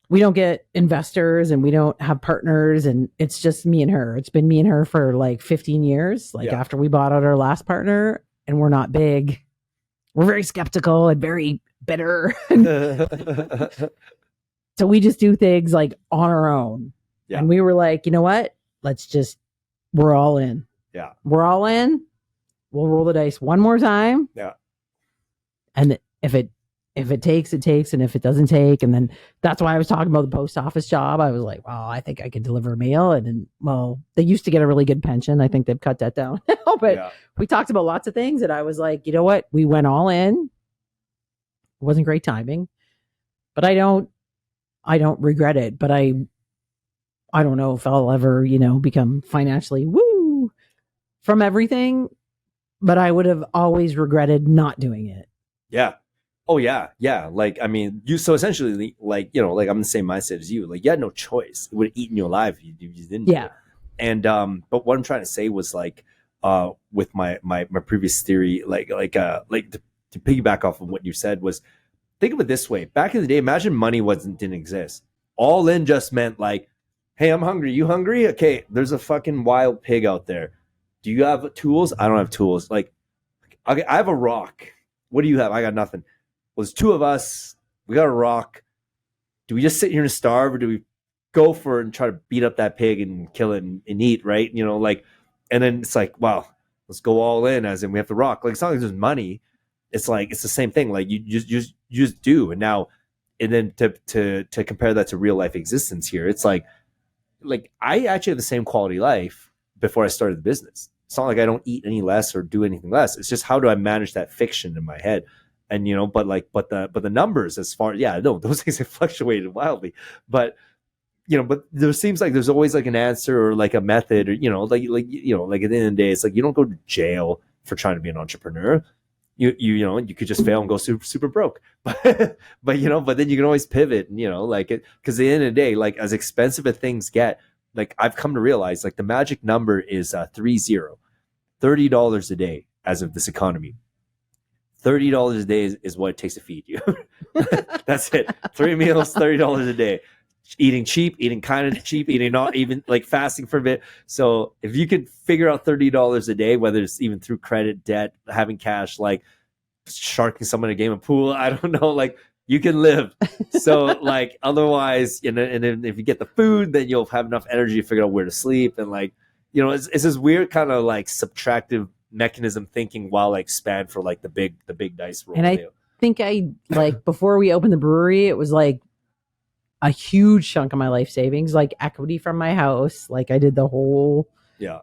[SPEAKER 2] we don't get investors and we don't have partners, and it's just me and her. It's been me and her for like 15 years. Like, after we bought out our last partner, and we're not big. We're very skeptical and very bitter. So we just do things like on our own. Yeah. And we were like, you know what? We're all in.
[SPEAKER 1] Yeah.
[SPEAKER 2] We're all in. We'll roll the dice one more time.
[SPEAKER 1] Yeah.
[SPEAKER 2] And if it takes, it takes. And if it doesn't take, and then that's why I was talking about the post office job. I was like, well, I think I could deliver mail. And then, well, they used to get a really good pension. I think they've cut that down now, but we talked about lots of things, and I was like, you know what? We went all in. It wasn't great timing, but I don't regret it, but I don't know if I'll ever, become financially woo from everything, but I would have always regretted not doing it.
[SPEAKER 1] Yeah. Oh yeah. Yeah. Like, I mean, so essentially, like, like I'm the same mindset as you. Like, you had no choice. It would have eaten you alive if you didn't.
[SPEAKER 2] Yeah.
[SPEAKER 1] Do it. And, but what I'm trying to say was like, with my previous theory, to piggyback off of what you said was, think of it this way. Back in the day, imagine money didn't exist. All in just meant like, hey, I'm hungry. You hungry? Okay. There's a fucking wild pig out there. Do you have tools? I don't have tools. Like, okay, I have a rock. What do you have? I got nothing. Well, there's two of us. We got a rock. Do we just sit here and starve, or do we go for it and try to beat up that pig and kill it and eat, right? And then it's like, wow, let's go all in, as in we have the rock. Like, it's not like there's money. It's like, it's the same thing. Like, you just do. And now and then to compare that to real life existence here, it's like I actually have the same quality life before I started the business. It's not like I don't eat any less or do anything less. It's just how do I manage that fiction in my head? And but the numbers as far, no, those things have fluctuated wildly. But but there seems like there's always like an answer or like a method, or like at the end of the day, it's like you don't go to jail for trying to be an entrepreneur. You could just fail and go super broke, but then you can always pivot, and because at the end of the day, like as expensive as things get, like I've come to realize, like the magic number is $30 a day as of this economy. $30 a day is what it takes to feed you. That's it. 3 meals, $30 a day. Eating cheap, eating kind of cheap, eating not even like fasting for a bit. So if you could figure out $30 a day, whether it's even through credit, debt, having cash, like sharking someone in a game of pool, I don't know, like you can live. So like otherwise, and then if you get the food, then you'll have enough energy to figure out where to sleep. And like, it's this weird kind of like subtractive mechanism thinking while I expand for like the big dice roll.
[SPEAKER 2] And I think like before we opened the brewery, it was like a huge chunk of my life savings, like equity from my house. Like I did the whole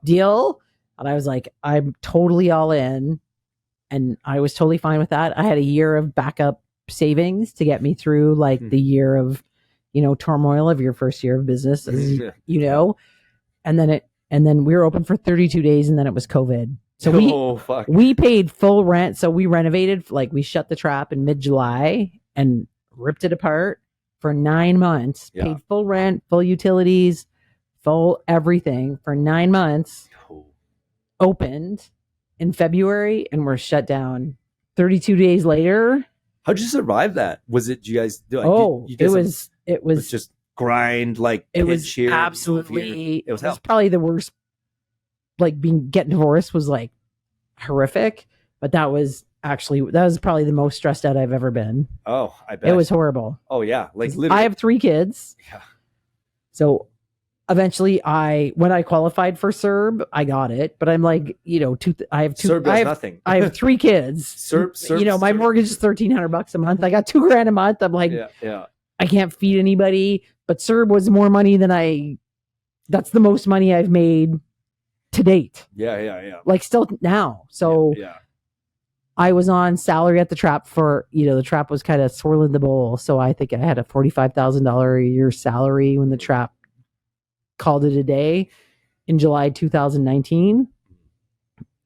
[SPEAKER 2] deal, and I was like, I'm totally all in, and I was totally fine with that. I had a year of backup savings to get me through like the year of, turmoil of your first year of business, and then we were open for 32 days, and then it was COVID. So we paid full rent. So we renovated, like we shut the Trapp in mid-July and ripped it apart for 9 months, paid full rent, full utilities, full everything for 9 months, opened in February, and we're shut down 32 days later.
[SPEAKER 1] How'd you survive that? Was it, you guys do?
[SPEAKER 2] It was
[SPEAKER 1] just grind, like
[SPEAKER 2] it was
[SPEAKER 1] cheer,
[SPEAKER 2] absolutely,
[SPEAKER 1] it was
[SPEAKER 2] probably the worst. Like getting divorced was like horrific, but that was probably the most stressed out I've ever been.
[SPEAKER 1] Oh, I bet.
[SPEAKER 2] It was horrible.
[SPEAKER 1] Oh yeah. Like literally.
[SPEAKER 2] I have 3 kids.
[SPEAKER 1] Yeah.
[SPEAKER 2] So eventually when I qualified for CERB, I got it, but I'm like, I have 2,
[SPEAKER 1] CERB does nothing.
[SPEAKER 2] I have 3 kids.
[SPEAKER 1] CERB,
[SPEAKER 2] my mortgage is $1,300 a month. I got $2,000 a month. I'm like, I can't feed anybody, but CERB was more money than that's the most money I've made to date.
[SPEAKER 1] Yeah.
[SPEAKER 2] Like still now. So I was on salary at the Trapp for, the Trapp was kind of swirling the bowl. So I think I had a $45,000 a year salary when the Trapp called it a day in July 2019.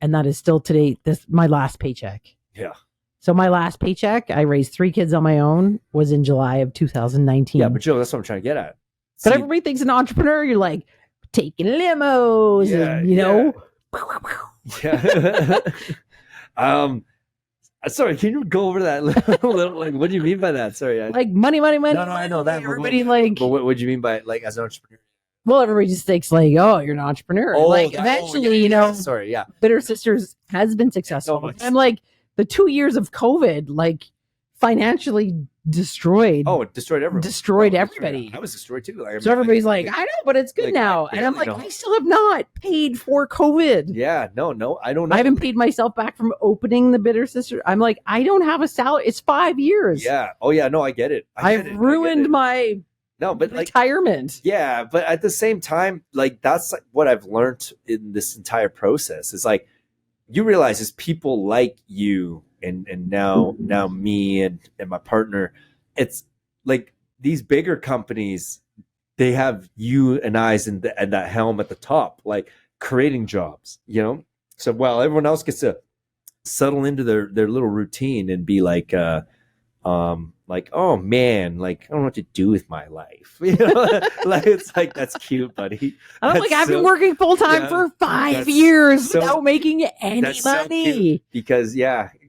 [SPEAKER 2] And that is still today, my last paycheck.
[SPEAKER 1] Yeah.
[SPEAKER 2] So my last paycheck, I raised 3 kids on my own, was in July of 2019.
[SPEAKER 1] Yeah, but Jill, that's what I'm trying to get at.
[SPEAKER 2] But everybody thinks an entrepreneur, you're like taking limos and,
[SPEAKER 1] Yeah. Sorry, can you go over that a little? Like, what do you mean by that? Sorry,
[SPEAKER 2] like money. No,
[SPEAKER 1] I know that.
[SPEAKER 2] Everybody like.
[SPEAKER 1] But what do you mean by like as an entrepreneur?
[SPEAKER 2] Well, everybody just thinks like, oh, you're an entrepreneur. Like eventually,
[SPEAKER 1] Sorry, yeah.
[SPEAKER 2] Bitter Sisters has been successful. I'm like the 2 years of COVID, like financially destroyed.
[SPEAKER 1] Oh, it destroyed everyone.
[SPEAKER 2] Destroyed everybody.
[SPEAKER 1] I was destroyed too.
[SPEAKER 2] So everybody's like, I know, but it's good now. And I'm like, I still have not paid for COVID.
[SPEAKER 1] Yeah, no, I don't know.
[SPEAKER 2] I haven't paid myself back from opening the Bitter Sisters. I'm like, I don't have a salary. It's 5 years.
[SPEAKER 1] Yeah. Oh yeah, no, I get it.
[SPEAKER 2] I've ruined my retirement.
[SPEAKER 1] Yeah, but at the same time, like that's like what I've learned in this entire process. Is like you realize is people like you and now me and my partner, it's like these bigger companies, they have you and I's and that helm at the top, like creating jobs, So while everyone else gets to settle into their little routine and be like, oh man, like I don't know what to do with my life. Like it's like that's cute, buddy.
[SPEAKER 2] I'm like, I've been working full time for 5 years without making any money.
[SPEAKER 1] So because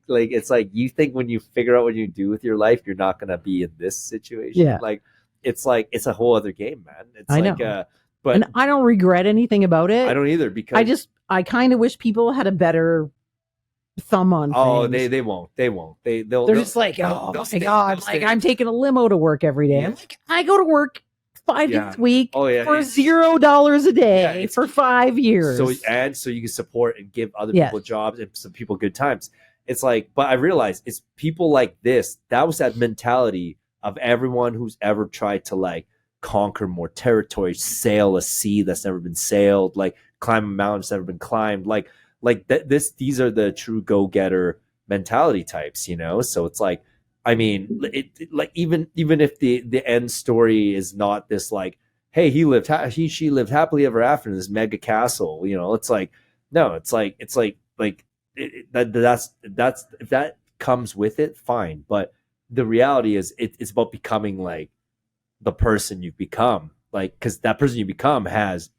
[SPEAKER 1] like it's like you think when you figure out what you do with your life, you're not gonna be in this situation.
[SPEAKER 2] Yeah.
[SPEAKER 1] Like it's a whole other game, man. It's
[SPEAKER 2] I know. But I don't regret anything about it.
[SPEAKER 1] I don't either because
[SPEAKER 2] I kind of wish people had a better thumb on things.
[SPEAKER 1] Oh, they won't. They're
[SPEAKER 2] just like, oh my God, like I'm taking a limo to work every day. I'm like, I go to work 5 days a week for $0 a day for 5 years.
[SPEAKER 1] So you can support and give other people jobs and some people good times. It's like, but I realized it's people like this. That was that mentality of everyone who's ever tried to like conquer more territory, sail a sea that's never been sailed, like climb a mountain that's never been climbed, these are the true go-getter mentality types, you know. So it's like, I mean, like even if the end story is not this like, hey, she lived happily ever after in this mega castle, you know, it's like, no, it's like that's if that comes with it, fine. But the reality is it's about becoming like the person you've become, like, because that person you become has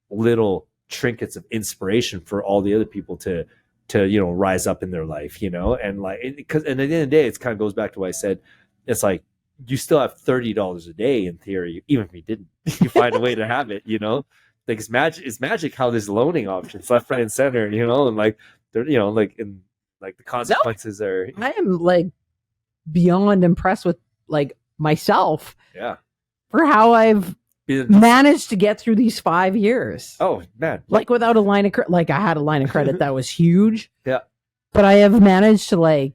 [SPEAKER 1] little trinkets of inspiration for all the other people to you know, rise up in their life, you know. And like, because and at the end of the day, it kind of goes back to what I said. It's like you still have $30 a day in theory, even if you didn't. You find a way to have it, you know. Like it's magic how there's loaning options left, right, and center, you know. And like they're, you know, like, and like the consequences are.
[SPEAKER 2] I am like beyond impressed with like myself.
[SPEAKER 1] Yeah.
[SPEAKER 2] For how I've managed to get through these 5 years.
[SPEAKER 1] Oh man.
[SPEAKER 2] Like without a line of credit. Like I had a line of credit that was huge.
[SPEAKER 1] Yeah.
[SPEAKER 2] But I have managed to like,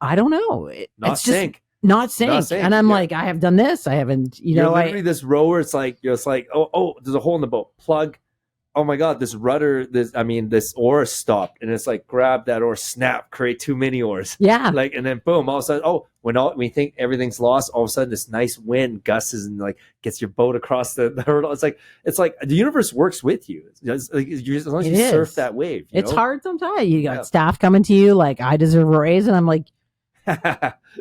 [SPEAKER 2] I don't know.
[SPEAKER 1] Not sink.
[SPEAKER 2] Not sink. And I'm like, I have done this. I haven't,
[SPEAKER 1] You're literally this rower. It's like, oh, there's a hole in the boat. Plug. Oh my God, this rudder, this oar stopped. And it's like, grab that oar, snap, create 2 mini oars.
[SPEAKER 2] Yeah.
[SPEAKER 1] Like, and then boom, all of a sudden, when we think everything's lost, all of a sudden this nice wind gusts and like gets your boat across the hurdle. It's like the universe works with you. It's like, as long as you surf that wave.
[SPEAKER 2] It's hard sometimes. You got staff coming to you like, I deserve a raise. And I'm like,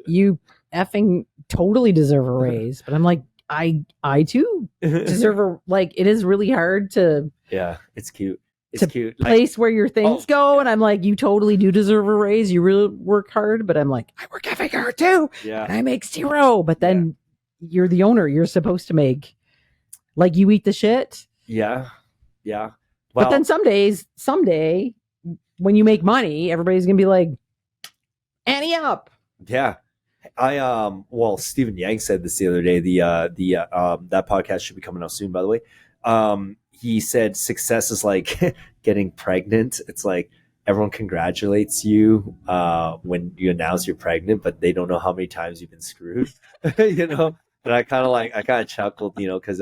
[SPEAKER 2] you effing totally deserve a raise. But I'm like, I too deserve like, it is really hard to.
[SPEAKER 1] Yeah, it's cute. It's cute.
[SPEAKER 2] Place where your things go, and I'm like, you totally do deserve a raise. You really work hard, but I'm like, I work effing hard too.
[SPEAKER 1] Yeah,
[SPEAKER 2] and I make zero. But then you're the owner. You're supposed to make, like, you eat the shit.
[SPEAKER 1] Yeah, yeah.
[SPEAKER 2] Well, but then someday, when you make money, everybody's gonna be like, Annie up.
[SPEAKER 1] Yeah. Stephen Yang said this the other day. That podcast should be coming out soon, by the way. He said success is like getting pregnant. It's like everyone congratulates you when you announce you're pregnant, but they don't know how many times you've been screwed. You know? And I kind of chuckled, you know, because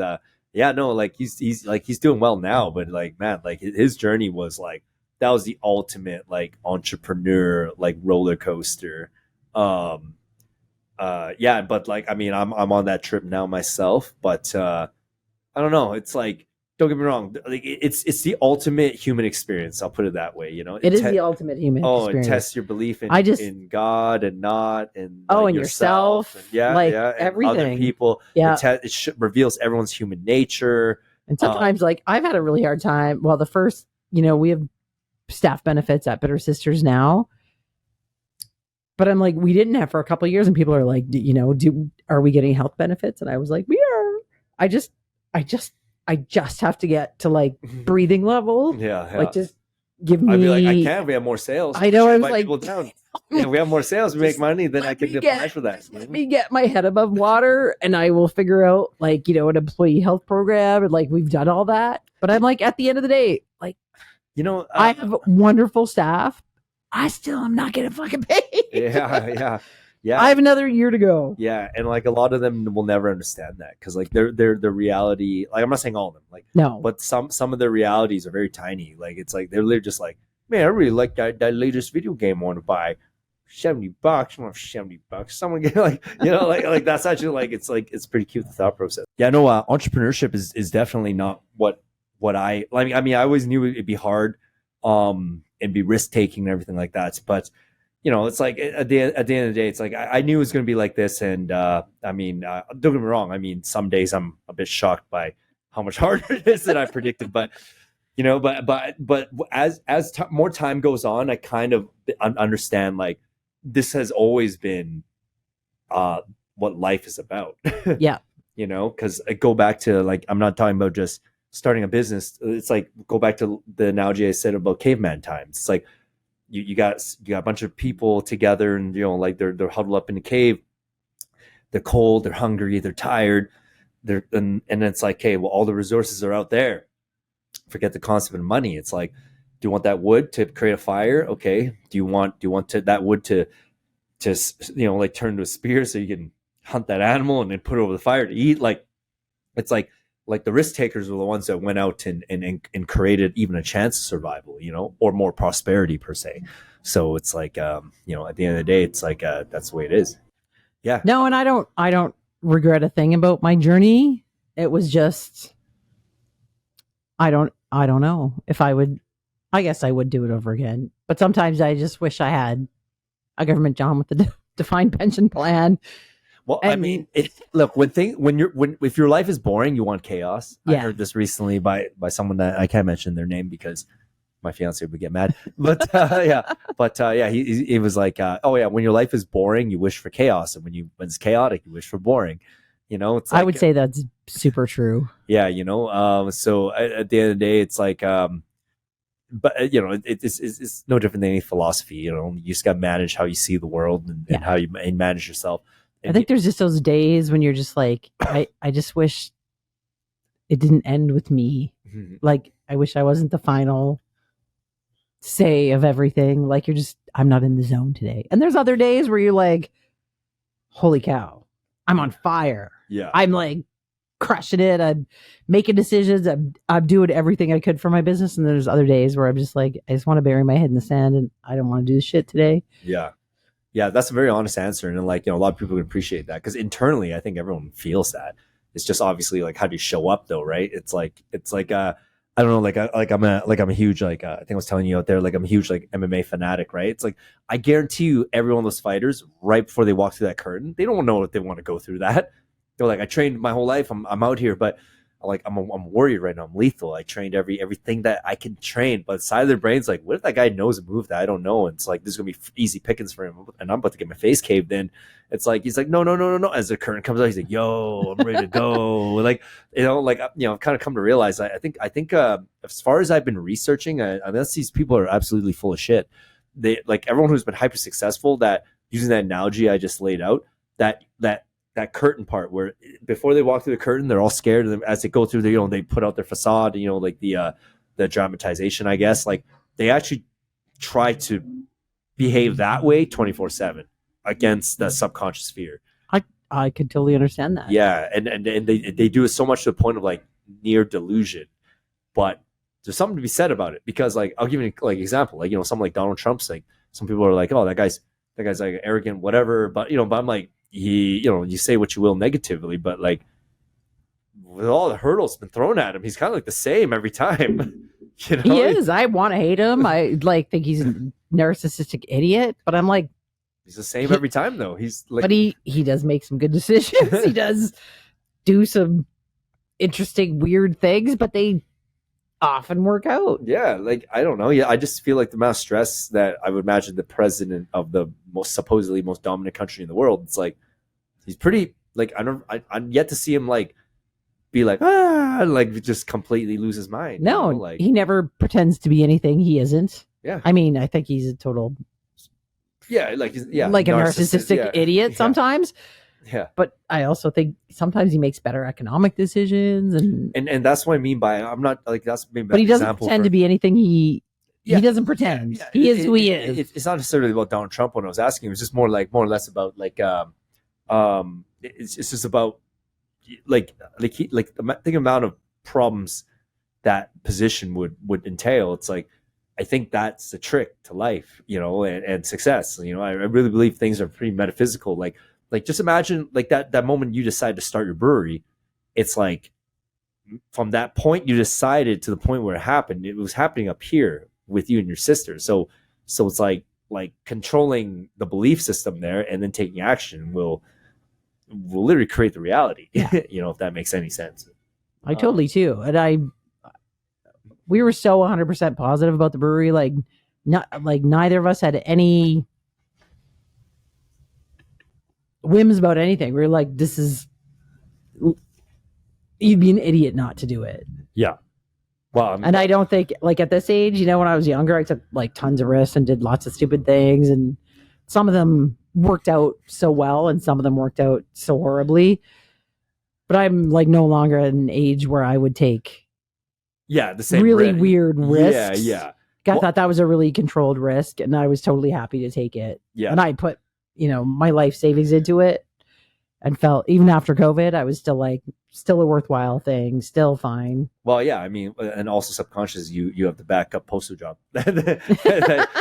[SPEAKER 1] he's doing well now, but like, man, like his journey was like, that was the ultimate like entrepreneur like roller coaster. But like, I mean, I'm on that trip now myself, but I don't know. It's like, don't get me wrong. Like, it's the ultimate human experience. I'll put it that way. You know,
[SPEAKER 2] it is the ultimate human experience.
[SPEAKER 1] It tests your belief in God and not, and
[SPEAKER 2] and yourself.
[SPEAKER 1] And
[SPEAKER 2] everything.
[SPEAKER 1] Other people.
[SPEAKER 2] Yeah.
[SPEAKER 1] It reveals everyone's human nature.
[SPEAKER 2] And sometimes, like, I've had a really hard time. Well, the first, you know, we have staff benefits at Bitter Sisters now. But I'm like, we didn't have for a couple of years, and people are like, you know, are we getting health benefits? And I was like, we are. I just have to get to like breathing level.
[SPEAKER 1] Yeah.
[SPEAKER 2] Like, just give me.
[SPEAKER 1] I'd be like, I can't. We have more sales.
[SPEAKER 2] I know. I was like,
[SPEAKER 1] people down. Yeah, we have more sales. We make money. Then I can apply for that.
[SPEAKER 2] Let me get my head above water, and I will figure out, like, you know, an employee health program, and like we've done all that. But I'm like, at the end of the day, like,
[SPEAKER 1] you know,
[SPEAKER 2] I have wonderful staff. I still am not getting fucking paid.
[SPEAKER 1] Yeah.
[SPEAKER 2] I have another year to go.
[SPEAKER 1] Yeah, and like a lot of them will never understand that because like their reality. Like, I'm not saying all of them, like,
[SPEAKER 2] no,
[SPEAKER 1] but some of their realities are very tiny. Like, it's like they're literally just like, man, I really like that latest video game I want to buy. $70. I want $70. Someone get like, you know, like that's actually like it's pretty cute, the thought process. Yeah, no, entrepreneurship is definitely not what I like. I mean, I always knew it'd be hard, and be risk taking and everything like that, but. You know, it's like at the end of the day, it's like I knew it was going to be like this. And I mean, don't get me wrong. I mean, some days I'm a bit shocked by how much harder it is than I predicted. But, you know, but as more time goes on, I kind of understand, like, this has always been what life is about.
[SPEAKER 2] Yeah.
[SPEAKER 1] You know, because I go back to, like, I'm not talking about just starting a business. It's like, go back to the analogy I said about caveman times. It's like, you got a bunch of people together, and, you know, like they're huddled up in a cave. They're cold, they're hungry, they're tired. And it's like, hey, well, all the resources are out there. Forget the concept of money. It's like, do you want that wood to create a fire? Okay. Do you want that wood to you know, like turn to a spear so you can hunt that animal and then put it over the fire to eat. Like it's like the risk takers were the ones that went out and created even a chance of survival, you know, or more prosperity per se. So it's like, you know, at the end of the day, it's like, that's the way it is. Yeah.
[SPEAKER 2] No, and I don't regret a thing about my journey. It was just, I don't know if I would, I guess I would do it over again. But sometimes I just wish I had a government job with a defined pension plan.
[SPEAKER 1] Well, I mean, look, if your life is boring, you want chaos.
[SPEAKER 2] Yeah.
[SPEAKER 1] I heard this recently by someone that I can't mention their name because my fiance would get mad. But yeah, he was like, oh yeah, when your life is boring, you wish for chaos, and when it's chaotic, you wish for boring. You know, it's like,
[SPEAKER 2] I would say that's super true.
[SPEAKER 1] Yeah, you know, so at the end of the day, it's like, but you know, it's no different than any philosophy. You know, you just got to manage how you see the world and how you manage yourself.
[SPEAKER 2] I think there's just those days when you're just like, I just wish it didn't end with me. Mm-hmm. Like, I wish I wasn't the final say of everything. Like, I'm not in the zone today. And there's other days where you're like, holy cow, I'm on fire.
[SPEAKER 1] Yeah.
[SPEAKER 2] I'm like crushing it. I'm making decisions. I'm doing everything I could for my business. And there's other days where I'm just like, I just want to bury my head in the sand and I don't want to do this shit today.
[SPEAKER 1] Yeah. Yeah, that's a very honest answer. And like, you know, a lot of people would appreciate that because internally, I think everyone feels that. It's just obviously like, how do you show up though? Right. It's like, I don't know, I'm a huge, like, I think I was telling you out there, like, I'm a huge, like, MMA fanatic, right? It's like, I guarantee you every one of those fighters right before they walk through that curtain, they don't know if they want to go through that. They're like, I trained my whole life. I'm out here, but like, I'm a warrior right now. I'm lethal. I trained everything that I can train, but inside of their brain's like, what if that guy knows a move that I don't know? And it's like, this is going to be easy pickings for him. And I'm about to get my face caved in. It's like, he's like, no. As the curtain comes out, he's like, yo, I'm ready to go. Like, you know, I've kind of come to realize, I think as far as I've been researching, unless these people are absolutely full of shit, they like everyone who's been hyper successful, that using that analogy I just laid out, that curtain part where before they walk through the curtain, they're all scared. And as they go through the, you know, they put out their facade, you know, like the dramatization, I guess, like they actually try to behave that way 24/7 against the subconscious fear.
[SPEAKER 2] I could totally understand that.
[SPEAKER 1] Yeah. And they do it so much to the point of like near delusion, but there's something to be said about it because like, I'll give you like example, like, you know, something like Donald Trump's like, some people are like, oh, that guy's like arrogant, whatever. But, you know, but I'm like, you know, you say what you will negatively, but like with all the hurdles been thrown at him, he's kind of like the same every time. You know?
[SPEAKER 2] He is. I want to hate him. I like think he's a narcissistic idiot, but I'm like,
[SPEAKER 1] he's the same every time though. He's like,
[SPEAKER 2] but he does make some good decisions. He does do some interesting, weird things, but they often work out.
[SPEAKER 1] Yeah, like I don't know. Yeah, I just feel like the amount of stress that I would imagine the president of the supposedly most dominant country in the world. It's like he's pretty like I'm yet to see him like be like like just completely lose his mind.
[SPEAKER 2] No,
[SPEAKER 1] you know? Like
[SPEAKER 2] he never pretends to be anything he isn't.
[SPEAKER 1] Yeah,
[SPEAKER 2] I mean, I think he's a total
[SPEAKER 1] like a
[SPEAKER 2] narcissistic idiot sometimes.
[SPEAKER 1] Yeah, but
[SPEAKER 2] I also think sometimes he makes better economic decisions, and
[SPEAKER 1] that's what I mean by I'm not like that's maybe.
[SPEAKER 2] But he doesn't pretend to be anything. He doesn't pretend. Yeah. He is who he is.
[SPEAKER 1] It's not necessarily about Donald Trump. When I was asking, it was just more or less about like it's just about like the amount of problems that position would entail. It's like I think that's the trick to life, you know, and success. You know, I really believe things are pretty metaphysical. Like just imagine like that moment you decide to start your brewery. It's like from that point you decided to the point where it happened, it was happening up here with you and your sister. So it's like controlling the belief system there and then taking action will literally create the reality.
[SPEAKER 2] Yeah.
[SPEAKER 1] You know, if that makes any sense.
[SPEAKER 2] I totally too. And we were so 100% positive about the brewery. Like neither of us had any whims about anything. We were like, you'd be an idiot not to do it.
[SPEAKER 1] Yeah. Well,
[SPEAKER 2] and I don't think like at this age, you know, when I was younger, I took like tons of risks and did lots of stupid things, and some of them worked out so well and some of them worked out so horribly. But I'm like no longer at an age where I would take
[SPEAKER 1] the same
[SPEAKER 2] really weird risks.
[SPEAKER 1] Yeah.
[SPEAKER 2] I thought that was a really controlled risk, and I was totally happy to take it.
[SPEAKER 1] Yeah.
[SPEAKER 2] And I put, you know, my life savings into it. and felt even after COVID, I was still like, still a worthwhile thing, still fine.
[SPEAKER 1] Well, yeah, I mean, and also subconscious, you have the backup postal job that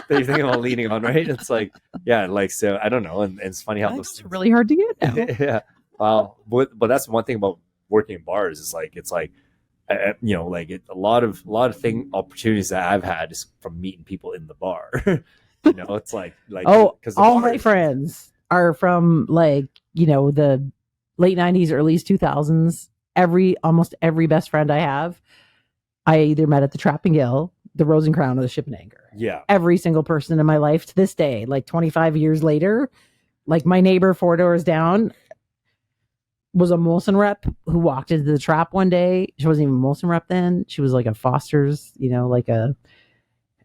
[SPEAKER 1] you're thinking about leaning on, right? It's like, yeah, like, so I don't know. And it's funny how
[SPEAKER 2] It's really hard to get now.
[SPEAKER 1] yeah. Well, but that's one thing about working in bars is like, it's like, you know, like a lot of opportunities that I've had is from meeting people in the bar. You know, it's like
[SPEAKER 2] because all my friends are from like, you know, the late 90s, early 2000s. Almost every best friend I have, I either met at the Trapp and Gill, the Rose and Crown, or the Ship and Anchor.
[SPEAKER 1] Yeah.
[SPEAKER 2] Every single person in my life to this day, like 25 years later, like my neighbor 4 doors down was a Molson rep who walked into the Trapp one day. She wasn't even a Molson rep then. She was like a Foster's, you know,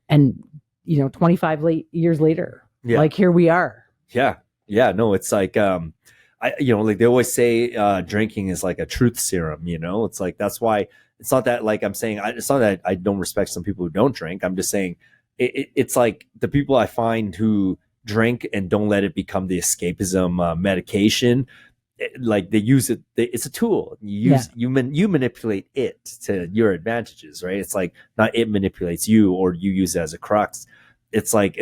[SPEAKER 2] and you know, 25 years later, like here we are.
[SPEAKER 1] Yeah. Yeah. No, it's like, you know, like they always say, drinking is like a truth serum, you know, it's like, that's why it's not that like I'm saying, it's not that I don't respect some people who don't drink. I'm just saying it's like the people I find who drink and don't let it become the escapism medication. Like they use it, it's a tool. You manipulate it to your advantages, right? It's like not it manipulates you or you use it as a crux. It's like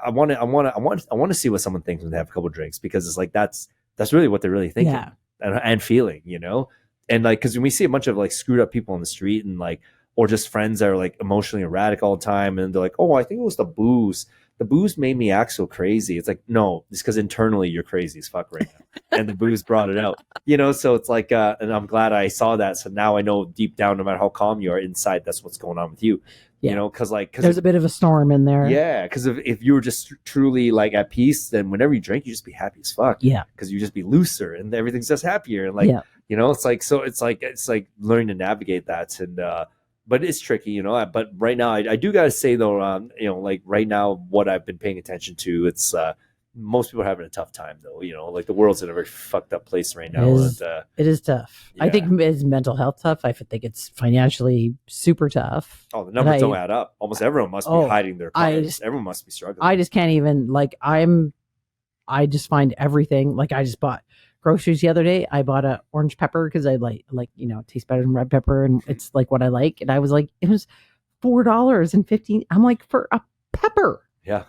[SPEAKER 1] I want to see what someone thinks when they have a couple of drinks, because it's like that's really what they're really thinking and feeling, you know. And like, because when we see a bunch of like screwed up people on the street and like, or just friends that are like emotionally erratic all the time, and they're like, oh, I think it was the booze. The booze made me act so crazy. It's like, no, it's because internally you're crazy as fuck right now. And the booze brought it out, you know? So it's like, and I'm glad I saw that. So now I know deep down, no matter how calm you are inside, that's what's going on with you, you know? Cause there's
[SPEAKER 2] a bit of a storm in there.
[SPEAKER 1] Yeah. Cause if you were just truly like at peace, then whenever you drink, you just be happy as fuck.
[SPEAKER 2] Yeah.
[SPEAKER 1] Cause you just be looser and everything's just happier. And like, you know, it's like, so it's like learning to navigate that. And, but it's tricky, you know. But right now, I do got to say though, you know, like right now, what I've been paying attention to, it's most people are having a tough time though. You know, like the world's in a very fucked up place right now.
[SPEAKER 2] It is tough. Yeah. I think it's mental health tough. I think it's financially super tough.
[SPEAKER 1] Oh, the numbers don't add up. Almost everyone must be hiding their cards. Everyone must be struggling.
[SPEAKER 2] I just can't even I just find everything. Like I just bought groceries the other day. I bought a orange pepper because I like, you know, it tastes better than red pepper and it's like what I like. And I was like, it was $4.15. I'm like, for a pepper.
[SPEAKER 1] Yeah.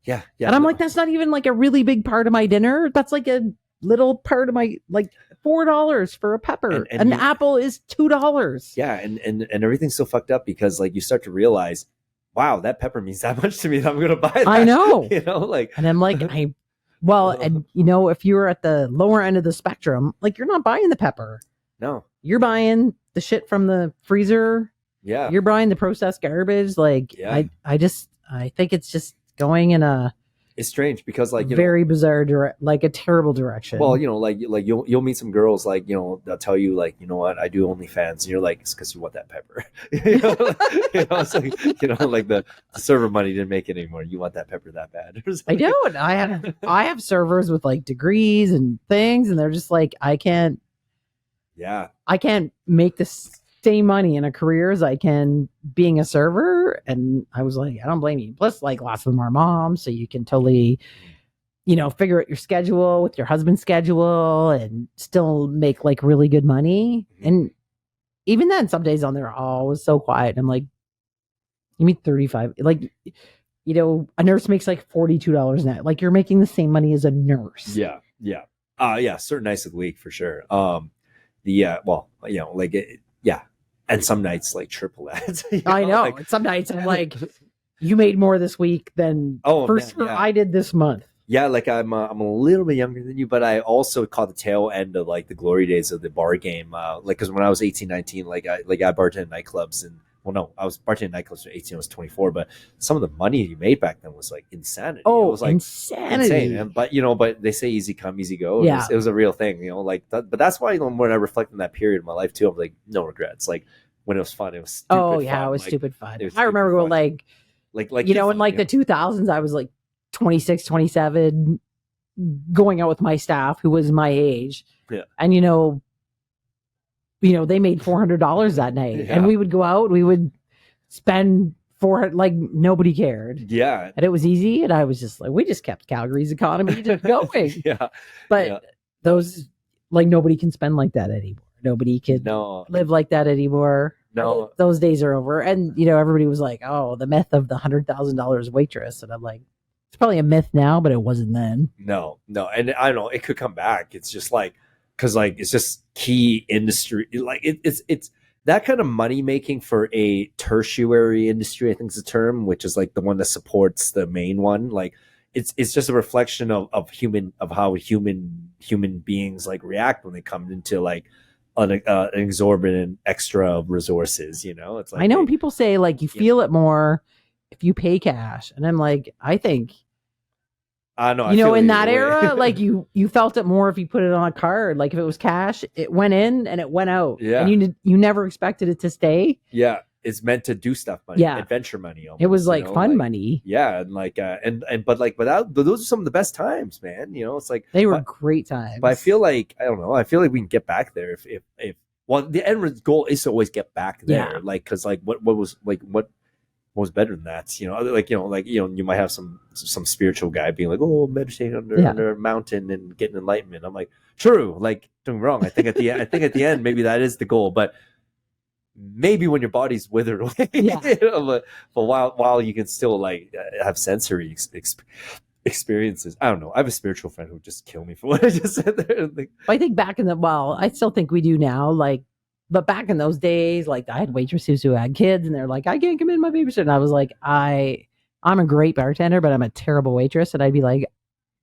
[SPEAKER 1] Yeah. Yeah.
[SPEAKER 2] And I'm like, that's not even like a really big part of my dinner. That's like a little part of my, like $4 for a pepper. And an apple is $2.
[SPEAKER 1] Yeah. And everything's so fucked up because like you start to realize, wow, that pepper means that much to me that I'm going to buy that.
[SPEAKER 2] I know.
[SPEAKER 1] You know, like,
[SPEAKER 2] and I'm like, and you know, if you're at the lower end of the spectrum, like you're not buying the pepper.
[SPEAKER 1] No.
[SPEAKER 2] You're buying the shit from the freezer.
[SPEAKER 1] Yeah.
[SPEAKER 2] You're buying the processed garbage. Like, I think it's just going in
[SPEAKER 1] it's strange because like, you
[SPEAKER 2] very bizarre, like a terrible direction.
[SPEAKER 1] Well, you know, like you'll meet some girls, like, you know, they'll tell you like, you know what, I do OnlyFans. And you're like, it's because you want that pepper. You know, it's like, you know, like the server money didn't make it anymore. You want that pepper that bad.
[SPEAKER 2] I do. And I have servers with like degrees and things, and they're just like, I can't make the same money in a career as I can being a server. And I was like, I don't blame you. Plus, like, lots of them are moms, so you can totally, you know, figure out your schedule with your husband's schedule and still make like really good money. And even then, some days on there, it was so quiet. I'm like, you mean 35? Like, you know, a nurse makes like $42 net. Like, you're making the same money as a nurse.
[SPEAKER 1] Yeah. Yeah. Yeah. Certain nights of the week for sure. Well, you know, like, and some nights like triple that.
[SPEAKER 2] I know. Like, some nights I'm like, you made more this week than I did this month.
[SPEAKER 1] Yeah, like I'm a little bit younger than you, but I also caught the tail end of like the glory days of the bar game. Like, because when I was 18, 19, I bartended in nightclubs, and well, no, I was bartending in nightclubs from 18, I was 24, but some of the money you made back then was like insanity.
[SPEAKER 2] Oh,
[SPEAKER 1] it was like
[SPEAKER 2] insanity.
[SPEAKER 1] Insane. But they say easy come, easy go. Yeah. It was a real thing, you know, like that, but that's why, you know, when I reflect on that period of my life too, I'm like, no regrets. Like, when it was fun, it was stupid fun.
[SPEAKER 2] It was stupid fun. I remember going like you know, in like the 2000s, I was like 26, 27, going out with my staff who was my age.
[SPEAKER 1] Yeah.
[SPEAKER 2] And you know, they made $400 that night. Yeah. And we would go out, we would spend $400, like nobody cared.
[SPEAKER 1] Yeah.
[SPEAKER 2] And it was easy. And I was just like, we just kept Calgary's economy just going.
[SPEAKER 1] Yeah.
[SPEAKER 2] But those, like, nobody can spend like that anymore. Nobody can live like that anymore.
[SPEAKER 1] No,
[SPEAKER 2] those days are over. And everybody was like, "Oh, the myth of the $100,000 waitress," and I'm like, it's probably a myth now, but it wasn't then.
[SPEAKER 1] No, and I don't know, it could come back. It's just like, because like it's just key industry, like it's that kind of money making for a tertiary industry, I think is the term, which is like the one that supports the main one. Like it's just a reflection of how human beings like react when they come into like an exorbitant extra resources. It's like,
[SPEAKER 2] I know people say like you feel it more if you pay cash, and I'm like, I think in that era, like you felt it more if you put it on a card. Like if it was cash, it went in and it went out.
[SPEAKER 1] Yeah.
[SPEAKER 2] And you never expected it to stay.
[SPEAKER 1] Yeah. It's meant to do stuff money. Yeah. Adventure money. Almost,
[SPEAKER 2] it was like fun money.
[SPEAKER 1] Yeah. And like, but those are some of the best times, man. It's like,
[SPEAKER 2] they were great times.
[SPEAKER 1] But I feel like, I don't know. I feel like we can get back there if well, the end goal is to always get back there. Yeah. Like, cause like what was better than that? You might have some spiritual guy being like, oh, meditate under a mountain and getting enlightenment. I'm like, true. Like, don't get me wrong. I think at the end, maybe that is the goal, but maybe when your body's withered away, but while you can still like have sensory experiences. I don't know. I have a spiritual friend who would just kill me for what I just said there. Like,
[SPEAKER 2] I think back in I still think we do now. Like, but back in those days, like I had waitresses who had kids and they're like, I can't come in my babysitter. And I was like, I'm a great bartender, but I'm a terrible waitress. And I'd be like,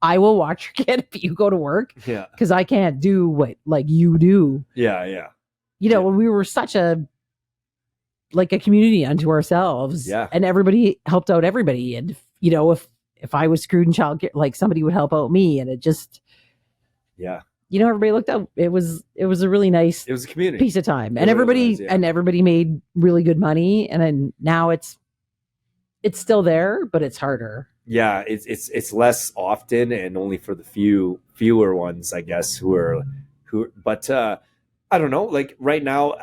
[SPEAKER 2] I will watch your kid if you go to work.
[SPEAKER 1] Yeah.
[SPEAKER 2] Because I can't do what like you do.
[SPEAKER 1] Yeah. Yeah.
[SPEAKER 2] When we were such a community unto ourselves.
[SPEAKER 1] Yeah.
[SPEAKER 2] And everybody helped out everybody. And if I was screwed in childcare, like somebody would help out me. And it just, everybody looked out. It was a really nice,
[SPEAKER 1] it was a community
[SPEAKER 2] piece of time, and everybody made really good money. And then now it's still there, but it's harder.
[SPEAKER 1] Yeah. It's less often and only for the fewer ones, I guess, but I don't know, like right now,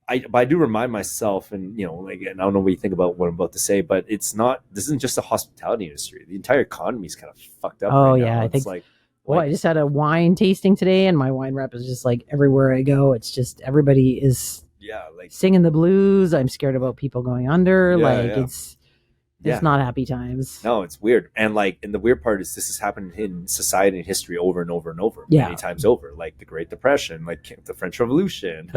[SPEAKER 1] but I do remind myself, and and I don't know what you think about what I'm about to say, but this isn't just the hospitality industry. The entire economy is kind of fucked up.
[SPEAKER 2] Oh, right now. I think like, well, I just had a wine tasting today, and my wine rep is just like everywhere I go. It's just everybody is singing the blues. I'm scared about people going under. It's not happy times.
[SPEAKER 1] No, it's weird. And the weird part is this has happened in society and history over and over and over, many times over. Like the Great Depression, like the French Revolution,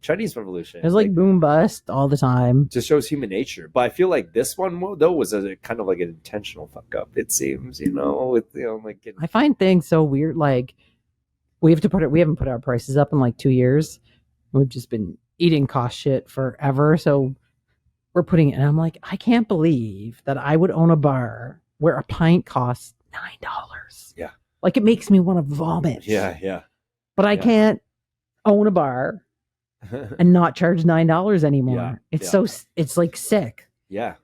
[SPEAKER 1] Chinese Revolution.
[SPEAKER 2] It's like boom bust all the time.
[SPEAKER 1] Just shows human nature. But I feel like this one though was a kind of like an intentional fuck up. It seems,
[SPEAKER 2] I find things so weird. Like we haven't put our prices up in like 2 years. We've just been eating cost shit forever. So we're putting it, and I'm like, I can't believe that I would own a bar where a pint costs $9.
[SPEAKER 1] Yeah.
[SPEAKER 2] Like it makes me want to vomit.
[SPEAKER 1] Yeah, yeah.
[SPEAKER 2] But I can't own a bar and not charge $9 anymore. Yeah, it's like sick.
[SPEAKER 1] Yeah.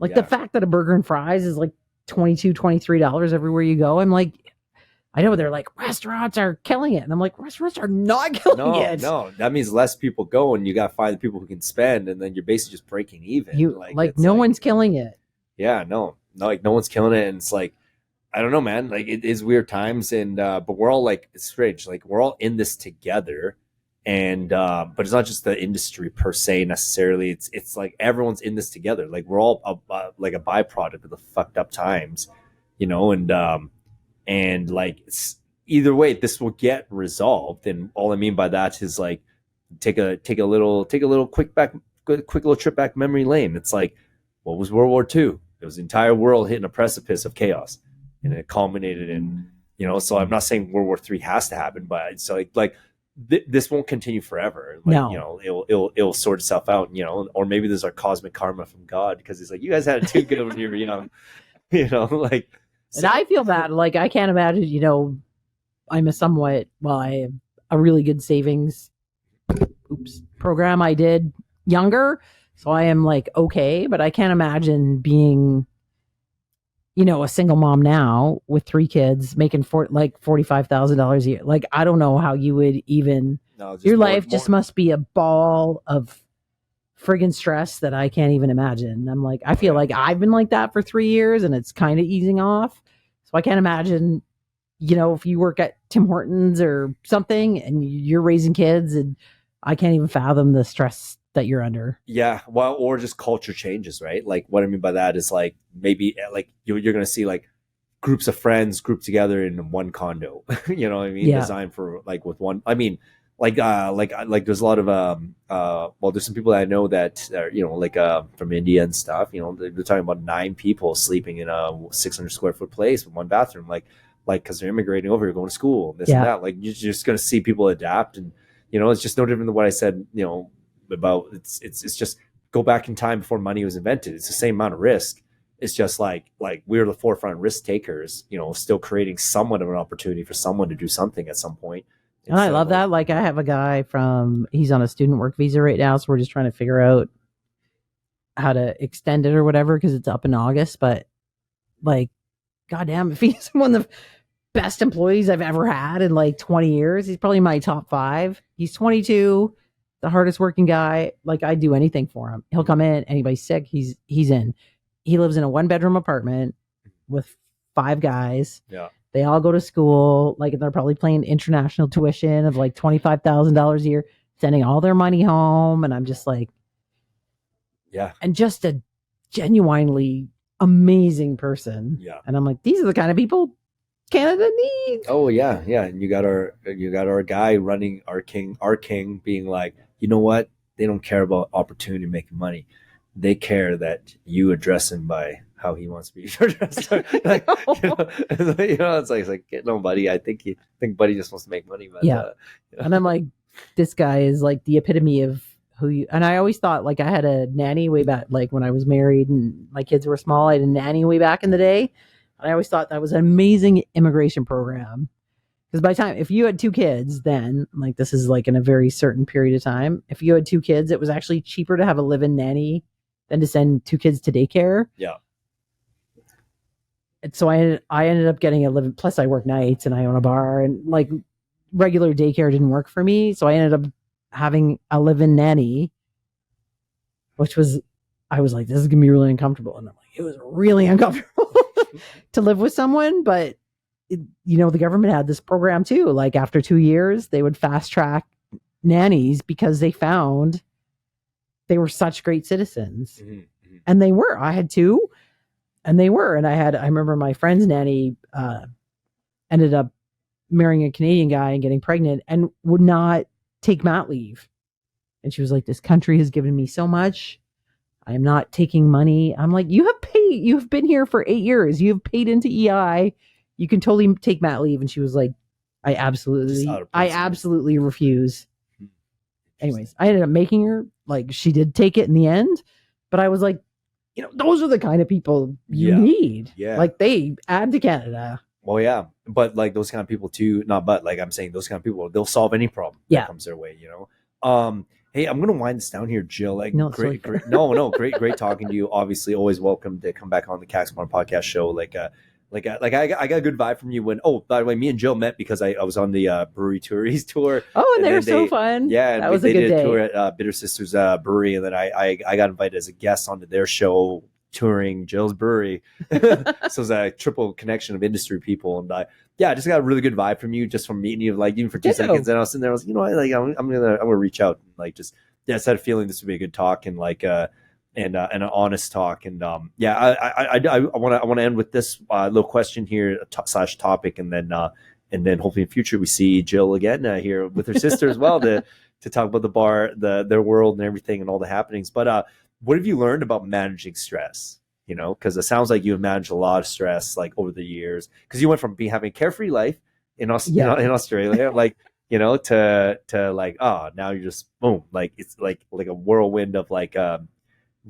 [SPEAKER 2] Like the fact that a burger and fries is like $22, $23 everywhere you go. I'm like, I know they're like, restaurants are killing it. And I'm like, restaurants are not killing it.
[SPEAKER 1] No, that means less people go, and you got to find the people who can spend, and then you're basically just breaking even.
[SPEAKER 2] No one's killing it.
[SPEAKER 1] Yeah, no, like no one's killing it. And it's like, I don't know, man. Like it is weird times, and but we're all like, it's strange. Like we're all in this together, and but it's not just the industry per se necessarily. It's like everyone's in this together. Like we're all like a byproduct of the fucked up times, and like it's, either way, this will get resolved. And all I mean by that is like take a little quick little trip back memory lane. It's like, what was World War II? It was the entire world hitting a precipice of chaos, and it culminated in So I'm not saying World War III has to happen, but it's like this won't continue forever. Like,
[SPEAKER 2] no.
[SPEAKER 1] It'll sort itself out. Or maybe there's our cosmic karma from God, because he's like, you guys had it too good when you were young. Like.
[SPEAKER 2] And I feel bad. Like, I can't imagine, I have a really good savings program I did younger. So I am like, okay, but I can't imagine being, a single mom now with 3 kids making $45,000 a year. Like, I don't know how you would even, your life just must be a ball of friggin' stress that I can't even imagine. I'm like, I feel like I've been like that for 3 years, and it's kind of easing off. So I can't imagine if you work at Tim Hortons or something and you're raising kids, and I can't even fathom the stress that you're under.
[SPEAKER 1] Yeah. Well, or just culture changes, right? Like what I mean by that is like maybe like you're going to see like groups of friends grouped together in one condo, you know what I mean?
[SPEAKER 2] Yeah.
[SPEAKER 1] Designed for like with one, I mean, like there's a lot of, well, there's some people that I know that are, like, from India and stuff, they're talking about 9 people sleeping in a 600 square foot place with one bathroom, like, cause they're immigrating over here, going to school, this and that. Like, you're just going to see people adapt. And, it's just no different than what I said, about it's just go back in time before money was invented. It's the same amount of risk. It's just like we're the forefront risk takers, still creating somewhat of an opportunity for someone to do something at some point.
[SPEAKER 2] And I love that. Like I have a guy he's on a student work visa right now. So we're just trying to figure out how to extend it or whatever, because it's up in August. But like, goddamn, if he's one of the best employees I've ever had in like 20 years, he's probably my top 5. He's 22, the hardest working guy. Like I'd do anything for him. He'll come in, anybody's sick, he's in. He lives in a 1-bedroom apartment with 5 guys.
[SPEAKER 1] Yeah.
[SPEAKER 2] They all go to school. Like they're probably paying international tuition of like $25,000 a year, sending all their money home. And I'm just like,
[SPEAKER 1] yeah.
[SPEAKER 2] And just a genuinely amazing person.
[SPEAKER 1] Yeah.
[SPEAKER 2] And I'm like, these are the kind of people Canada needs.
[SPEAKER 1] Oh yeah. Yeah. And you got our guy running our king being like, you know what? They don't care about opportunity making money. They care that you address him by how he wants to be addressed. Like, it's like, no, buddy. I think buddy just wants to make money. But,
[SPEAKER 2] yeah. And I'm like, this guy is like the epitome of who you. And I always thought like I had a nanny way back, like when I was married and my kids were small. I had a nanny way back in the day. And I always thought that was an amazing immigration program. Because by the time, if you had 2 kids, then like this is like in a very certain period of time. If you had 2 kids, it was actually cheaper to have a live-in nanny than to send 2 kids to daycare.
[SPEAKER 1] Yeah.
[SPEAKER 2] And so I ended up getting a live-in. Plus, I work nights and I own a bar, and like regular daycare didn't work for me. So I ended up having a live-in nanny, which was, I was like, this is gonna be really uncomfortable, and I'm like, it was really uncomfortable to live with someone. But the government had this program too. Like after 2 years, they would fast track nannies because they found they were such great citizens. Mm-hmm. And they were. I had 2, and they were. And I remember my friend's nanny ended up marrying a Canadian guy and getting pregnant and would not take mat leave. And she was like, this country has given me so much. I'm not taking money. I'm like, you've been here for 8 years. You've paid into EI. You can totally take mat leave. And she was like, I absolutely refuse. Anyways, I ended up making her, like, she did take it in the end, but I was like, those are the kind of people you need. Yeah. Like they add to Canada.
[SPEAKER 1] Well, yeah. But like those kind of people too, I'm saying those kind of people, they'll solve any problem that comes their way, Hey, I'm going to wind this down here, Jill. Like, great. Great talking to you. Obviously, always welcome to come back on the Kaks Bar and Podcast show. I got a good vibe from you when. Oh, by the way, me and Jill met because I was on the Brewery Touries tour.
[SPEAKER 2] Oh, and they were so fun.
[SPEAKER 1] Yeah,
[SPEAKER 2] that was a good day.
[SPEAKER 1] They did a tour at Bitter Sisters Brewery, and then I got invited as a guest onto their show touring Jill's brewery. So it was a triple connection of industry people, and I just got a really good vibe from you just from meeting you, like even for 2 seconds. And I was sitting there, I was I'm gonna reach out and like just I had a feeling this would be a good talk and like and an honest talk. And I want to end with this little question here / topic, and then hopefully in the future we see Jill again here with her sister as well to talk about the bar, their world and everything and all the happenings. But what have you learned about managing stress? Because it sounds like you've managed a lot of stress like over the years, because you went from having a carefree life in Australia, like, to like, now you're just boom, like it's like a whirlwind of like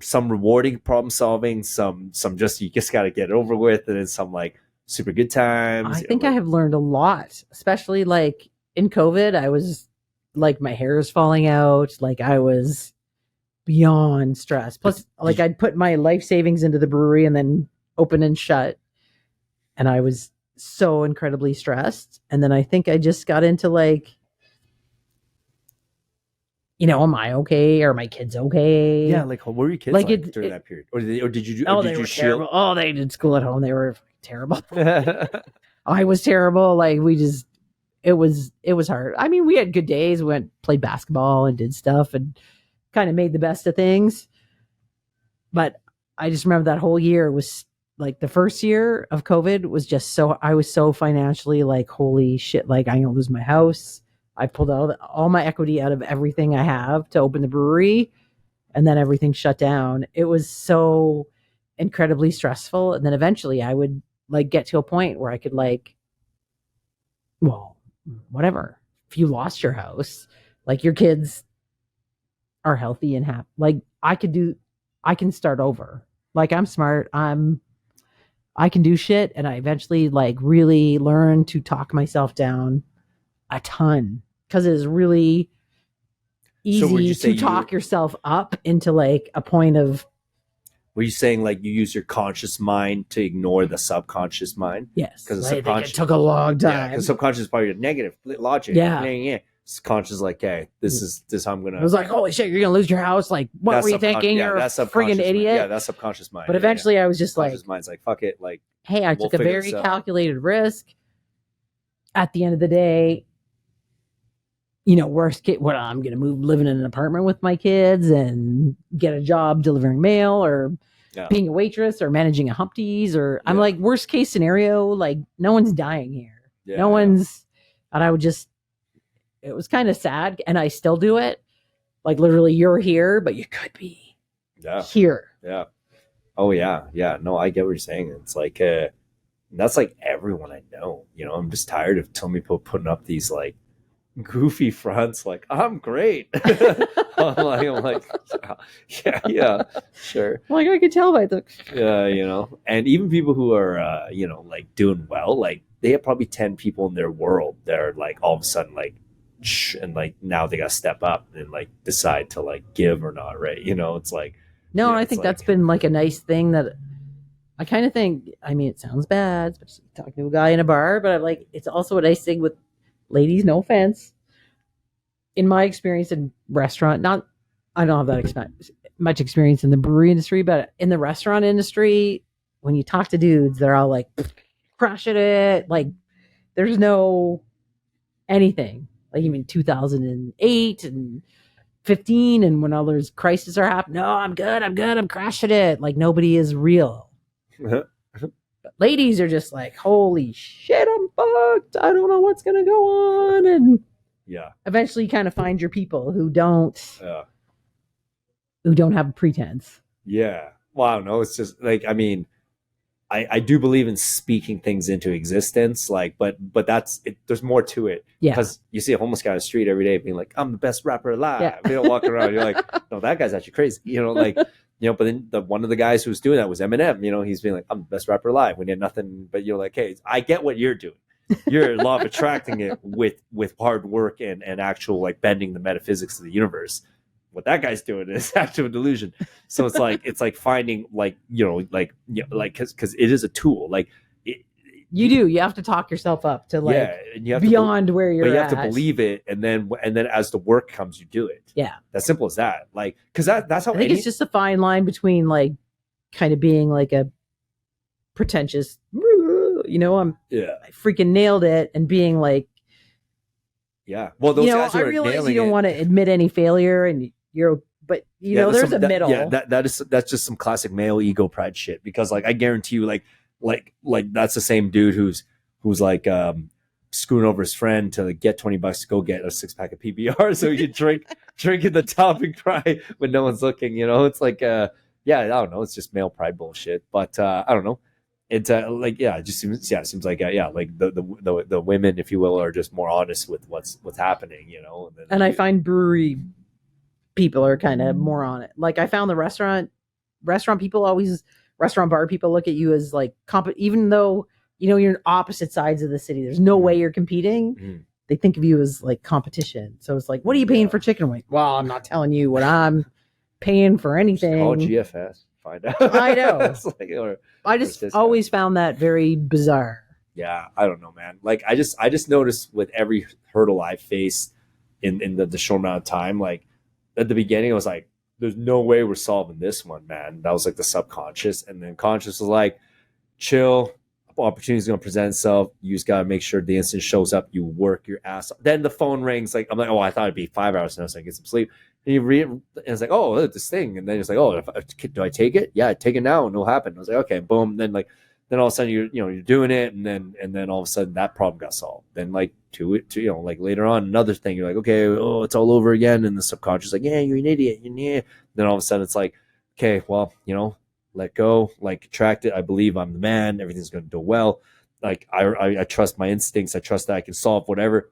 [SPEAKER 1] some rewarding problem solving, some just you just got to get it over with, and then some like super good times.
[SPEAKER 2] I think I have learned a lot, especially like in COVID. I was like, my hair is falling out, like I was beyond stress. Plus, like I'd put my life savings into the brewery and then open and shut, and I was so incredibly stressed. And then I think I just got into like, am I okay? Are my kids okay?
[SPEAKER 1] Yeah, like what were your kids like during that period? Or did you?
[SPEAKER 2] Oh, they were terrible. Oh, they did school at home. They were terrible. I was terrible. Like it was hard. I mean, we had good days. We played basketball and did stuff and kind of made the best of things. But I just remember that whole year was like the first year of COVID was just I was so financially like, holy shit, like I'm gonna lose my house. I pulled out all my equity out of everything I have to open the brewery, and then everything shut down. It was so incredibly stressful. And then eventually I would like get to a point where I could like, well, whatever. If you lost your house, like your kids are healthy and happy, like I can start over. Like I'm smart. I can do shit. And I eventually like really learned to talk myself down a ton because it is really easy to talk yourself up into like a point of.
[SPEAKER 1] Were you saying like you use your conscious mind to ignore the subconscious mind?
[SPEAKER 2] Yes.
[SPEAKER 1] Because
[SPEAKER 2] like, it took a long time. Yeah,
[SPEAKER 1] because subconscious is probably negative logic. Yeah. Conscious is like, hey, this is how I'm gonna.
[SPEAKER 2] It was like, holy shit, you're gonna lose your house. Like, what were you thinking? You're a freaking idiot.
[SPEAKER 1] Yeah, that's subconscious mind.
[SPEAKER 2] But eventually, I was just like,
[SPEAKER 1] conscious mind's like, fuck it. Like,
[SPEAKER 2] hey, I took a very calculated risk. At the end of the day, worst case, what I'm gonna live in an apartment with my kids and get a job delivering mail or being a waitress or managing a Humpty's or I'm like, worst case scenario, like no one's dying here. No one's, and I would just. It was kind of sad, and I still do it. Like literally, you're here, but you could be here.
[SPEAKER 1] Yeah. Oh yeah, yeah. No, I get what you're saying. It's like, that's like everyone I know. I'm just tired of telling people putting up these like goofy fronts, like I'm great. I'm like, yeah, sure.
[SPEAKER 2] Like I could tell by the.
[SPEAKER 1] And even people who are, like doing well, like they have probably 10 people in their world that are like all of a sudden like. And like now they gotta step up and like decide to like give or not, right? It's like
[SPEAKER 2] no, I think that's been like a nice thing that I kind of think. I mean, it sounds bad, especially talking to a guy in a bar, but I'm like, it's also a nice thing with ladies. No offense. In my experience in restaurant, I don't have that much experience in the brewery industry, but in the restaurant industry, when you talk to dudes, they're all like crushing it. Like there's no anything. Like you mean 2008 and 15 and when all those crises are happening. No, I'm good. I'm crashing it. Like nobody is real. But ladies are just like, holy shit, I'm fucked. I don't know what's going to go on. And eventually you kind of find your people who don't have a pretense.
[SPEAKER 1] Yeah. Well, I don't know. It's just like, I mean, I do believe in speaking things into existence, like, but that's it. There's more to it.
[SPEAKER 2] Yeah.
[SPEAKER 1] Because you see a homeless guy on the street every day being like, I'm the best rapper alive. Yeah. They don't walk around. You're like, no, that guy's actually crazy. But then one of the guys who was doing that was Eminem. He's being like, I'm the best rapper alive when he had nothing, but you're like, hey, I get what you're doing. You're law of attracting it with hard work and actual like bending the metaphysics of the universe. What that guy's doing is actual delusion. So it's like finding like, cause it is a tool. Like
[SPEAKER 2] you have to talk yourself up to like and you have beyond where you're at. But you have to
[SPEAKER 1] believe it. And then as the work comes, you do it.
[SPEAKER 2] Yeah.
[SPEAKER 1] As simple as that. Like, cause that's how
[SPEAKER 2] I think it's just a fine line between like kind of being like a pretentious, I freaking nailed it and being like,
[SPEAKER 1] well, those guys
[SPEAKER 2] I realize you don't want to admit any failure and but there's a middle.
[SPEAKER 1] Yeah, that's just some classic male ego pride shit. Because like I guarantee you, like that's the same dude who's like screwing over his friend to like, get $20 to go get a 6-pack of PBR so he can drink in the top and cry when no one's looking. It's like I don't know. It's just male pride bullshit. But I don't know. It's it just seems like like the women, if you will, are just more honest with what's happening.
[SPEAKER 2] And I find brewery people are kind of more on it. Like I found the restaurant people restaurant bar people look at you as like even though you're in opposite sides of the city. There's no way you're competing. Mm. They think of you as like competition. So it's like, what are you paying for chicken wings? Well, I'm not telling you what I'm paying for anything.
[SPEAKER 1] Just call GFS. Find out.
[SPEAKER 2] I know. I just always found that very bizarre.
[SPEAKER 1] Yeah, I don't know, man. Like I just noticed with every hurdle I faced in the short amount of time, like at the beginning, I was like, there's no way we're solving this one, man. That was like the subconscious. And then conscious was like, chill, opportunity is going to present itself. You just got to make sure the instant shows up. You work your ass off. Then the phone rings. Like, I'm like, oh, I thought it'd be 5 hours now, so I get some sleep. And you read, and it's like, oh, look, this thing. And then it's like, oh, do I take it? Yeah, take it now, and it'll happen. I was like, okay, boom. Then then all of a sudden you're doing it, and then all of a sudden that problem got solved. Then like like later on another thing, you're like, okay, oh, it's all over again, and the subconscious like, yeah, you're an idiot. Then all of a sudden it's like, okay, well, let go, like contract it. I believe I'm the man. Everything's going to do well. Like I trust my instincts. I trust that I can solve whatever.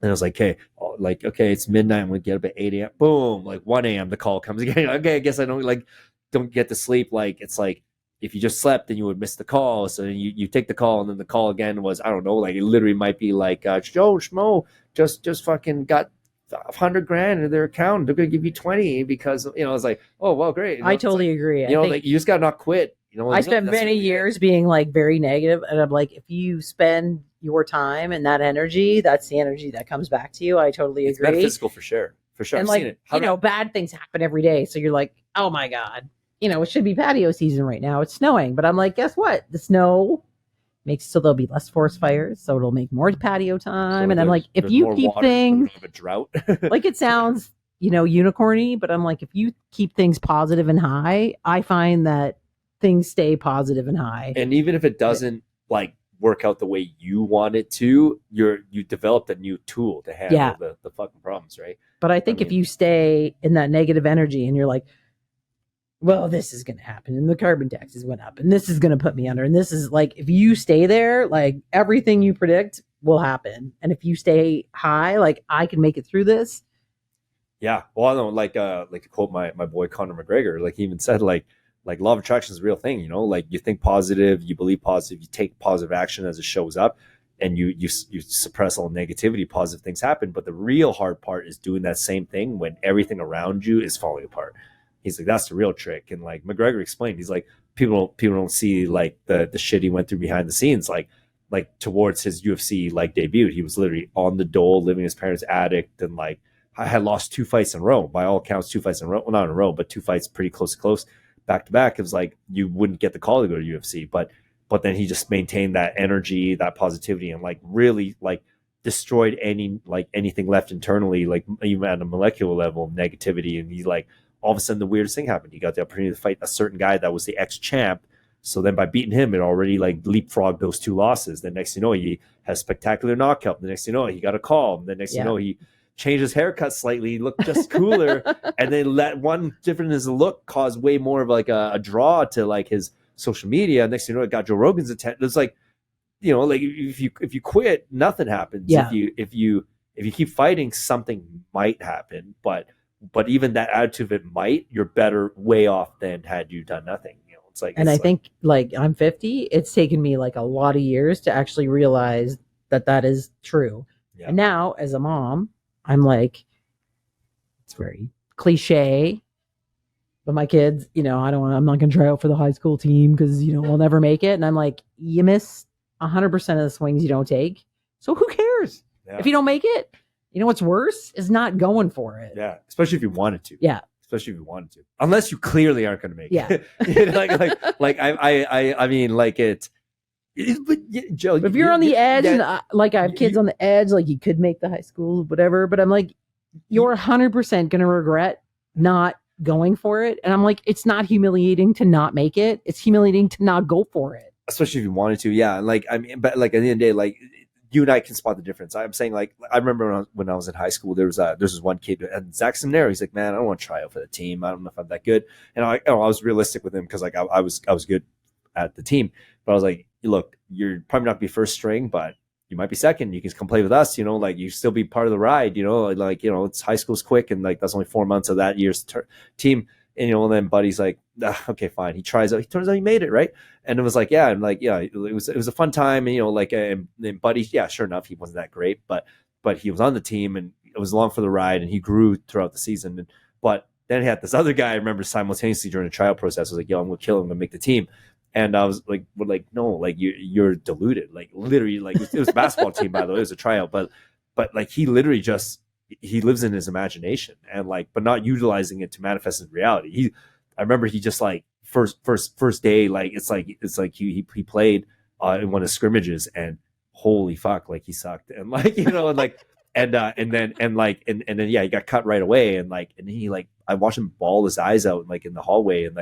[SPEAKER 1] And I was like, okay, it's midnight. I'm going to get up at 8 a.m. Boom, like 1 a.m. the call comes again. Okay, I guess I don't get to sleep. Like it's like if you just slept, then you would miss the call. So you take the call, and then the call again was, I don't know, like it literally might be like, Joe Schmo just fucking got $100,000 in their account. They're gonna give you 20 because I was like, oh well, great.
[SPEAKER 2] I totally agree.
[SPEAKER 1] Like you just gotta not quit.
[SPEAKER 2] I spent many years being like very negative, and I'm like, if you spend your time and that energy, that's the energy that comes back to you. I totally agree. It's
[SPEAKER 1] metaphysical for sure. And
[SPEAKER 2] I've seen it. Bad things happen every day, so you're like, oh my god, it should be patio season right now. It's snowing, but I'm like, guess what? The snow makes so there'll be less forest fires, so it'll make more patio time. So and I'm like, if you keep things
[SPEAKER 1] a drought,
[SPEAKER 2] like it sounds, unicorny, but I'm like, if you keep things positive and high, I find that things stay positive and high.
[SPEAKER 1] And even if it doesn't like work out the way you want it to, you developed a new tool to handle the fucking problems, right?
[SPEAKER 2] But I think if you stay in that negative energy and you're like, well, this is going to happen, and the carbon taxes went up, and this is going to put me under, and this is like, if you stay there, like everything you predict will happen, and if you stay high, like I can make it through this.
[SPEAKER 1] Yeah, well, I know, like to quote my boy Conor McGregor, like he even said, like law of attraction is a real thing, like you think positive, you believe positive, you take positive action as it shows up, and you suppress all negativity, positive things happen. But the real hard part is doing that same thing when everything around you is falling apart. He's like, that's the real trick. And like McGregor explained, he's like, people don't see like the shit he went through behind the scenes, like towards his UFC like debut. He was literally on the dole, living in his parents' attic, and like I had lost 2 fights in a row, by all accounts, 2 fights in a row. Well, not in a row, but 2 fights pretty close back to back. It was like you wouldn't get the call to go to UFC, but then he just maintained that energy, that positivity, and like really like destroyed anything left internally, like even at a molecular level of negativity. And he like, all of a sudden the weirdest thing happened. He got the opportunity to fight a certain guy that was the ex-champ. So then by beating him, it already like leapfrogged those 2 losses. The next thing you know, he has spectacular knockout. The next thing you know, he got a call. The next thing you know, he changed his haircut slightly. He looked just cooler. And then let one difference in his look cause way more of like a draw to like his social media. Next thing you know, it got Joe Rogan's attention. It's like, like if you quit, nothing happens.
[SPEAKER 2] Yeah.
[SPEAKER 1] If you keep fighting, something might happen. But even that attitude of it might, you're better way off than had you done nothing. It's like,
[SPEAKER 2] and I think like I'm 50. It's taken me like a lot of years to actually realize that is true. Yeah. And now as a mom, I'm like, it's very cliche, but my kids, I'm not going to try out for the high school team because, we'll never make it. And I'm like, you miss 100% of the swings you don't take. So who cares if you don't make it? What's worse is not going for it.
[SPEAKER 1] Yeah, especially if you wanted to.
[SPEAKER 2] Yeah,
[SPEAKER 1] especially if you wanted to. Unless you clearly aren't going to make it.
[SPEAKER 2] Yeah.
[SPEAKER 1] I mean, like it. But Joe,
[SPEAKER 2] if you're on the edge, and I have kids on the edge, like you could make the high school, whatever. But I'm like, you're 100% going to regret not going for it. And I'm like, it's not humiliating to not make it. It's humiliating to not go for it.
[SPEAKER 1] Especially if you wanted to. Yeah, like I mean, but like at the end of the day, like. You and I can spot the difference. I'm saying, like, I remember when I was in high school, there's this one kid at Zach Seminary. He's like, man, I don't want to try out for the team. I don't know if I'm that good. And I was realistic with him because like I was good at the team, but I was like, look, you're probably not gonna be first string, but you might be second. You can come play with us. Like you still be part of the ride. It's high school's quick, and like that's only 4 months of that year's team. And and then Buddy's like, okay, fine. He tries out. He turns out he made it, right? And it was like, yeah, and like, yeah, it was a fun time. And and Buddy, yeah, sure enough, he wasn't that great, but he was on the team, and it was along for the ride, and he grew throughout the season. But then he had this other guy, I remember, simultaneously during the trial process, was like, yo, I'm gonna kill him, I'm gonna make the team. And I was like, well, like, no, like you're deluded. Like literally, like it was a basketball team, by the way, it was a tryout, but like he literally just. He lives in his imagination and like, but not utilizing it to manifest in reality. I remember he just like first day, like it's like he played in one of the scrimmages, and holy fuck, like he sucked, and like and like and then yeah, he got cut right away, and he I watched him bawl his eyes out like in the hallway, and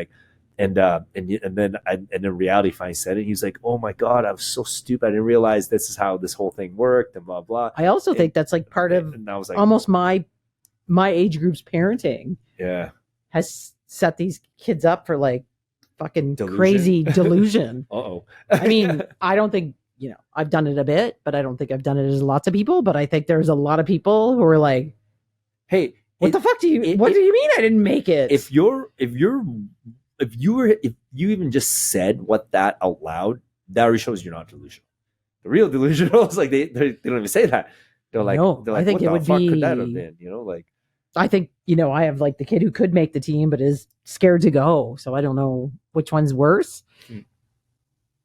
[SPEAKER 1] then reality finally said it. He was like, "Oh my god, I was so stupid. I didn't realize this is how this whole thing worked," and blah blah.
[SPEAKER 2] I also think that's like part of
[SPEAKER 1] and I was like,
[SPEAKER 2] almost my age group's parenting.
[SPEAKER 1] Yeah,
[SPEAKER 2] has set these kids up for like fucking
[SPEAKER 1] delusion.
[SPEAKER 2] Crazy delusion.
[SPEAKER 1] Uh-oh.
[SPEAKER 2] I mean, I don't think, I've done it a bit, but I don't think I've done it as lots of people. But I think there's a lot of people who are like,
[SPEAKER 1] "Hey,
[SPEAKER 2] what the fuck do you mean I didn't make it?"
[SPEAKER 1] If you even just said what that out loud, that already shows you're not delusional. The real delusional is like they don't even say that. They're like,
[SPEAKER 2] no, I think
[SPEAKER 1] what
[SPEAKER 2] it
[SPEAKER 1] the
[SPEAKER 2] would
[SPEAKER 1] fuck
[SPEAKER 2] be.
[SPEAKER 1] Could that have been? Like.
[SPEAKER 2] I think, I have like the kid who could make the team, but is scared to go. So I don't know which one's worse.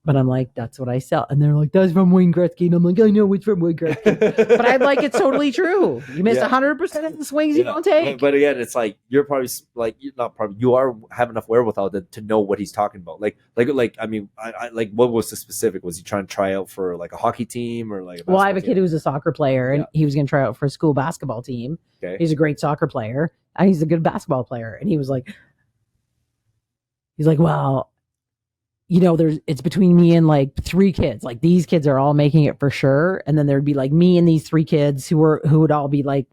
[SPEAKER 2] But I'm like, that's what I sell. And they're like, that's from Wayne Gretzky. And I'm like, I know it's from Wayne Gretzky. But I'm like, it's totally true. You missed 100% of the swings you don't take.
[SPEAKER 1] But again, it's like, you're probably like, you're not probably, you have enough wherewithal to know what he's talking about. I mean, I like, what was the specific? Was he trying to try out for like a hockey team or like?
[SPEAKER 2] Well, I have a kid who's a soccer player, and he was going to try out for a school basketball team.
[SPEAKER 1] Okay.
[SPEAKER 2] He's a great soccer player, and he's a good basketball player. And he's like, well, it's between me and like 3 kids. Like these kids are all making it for sure. And then there'd be like me and these 3 kids who would all be like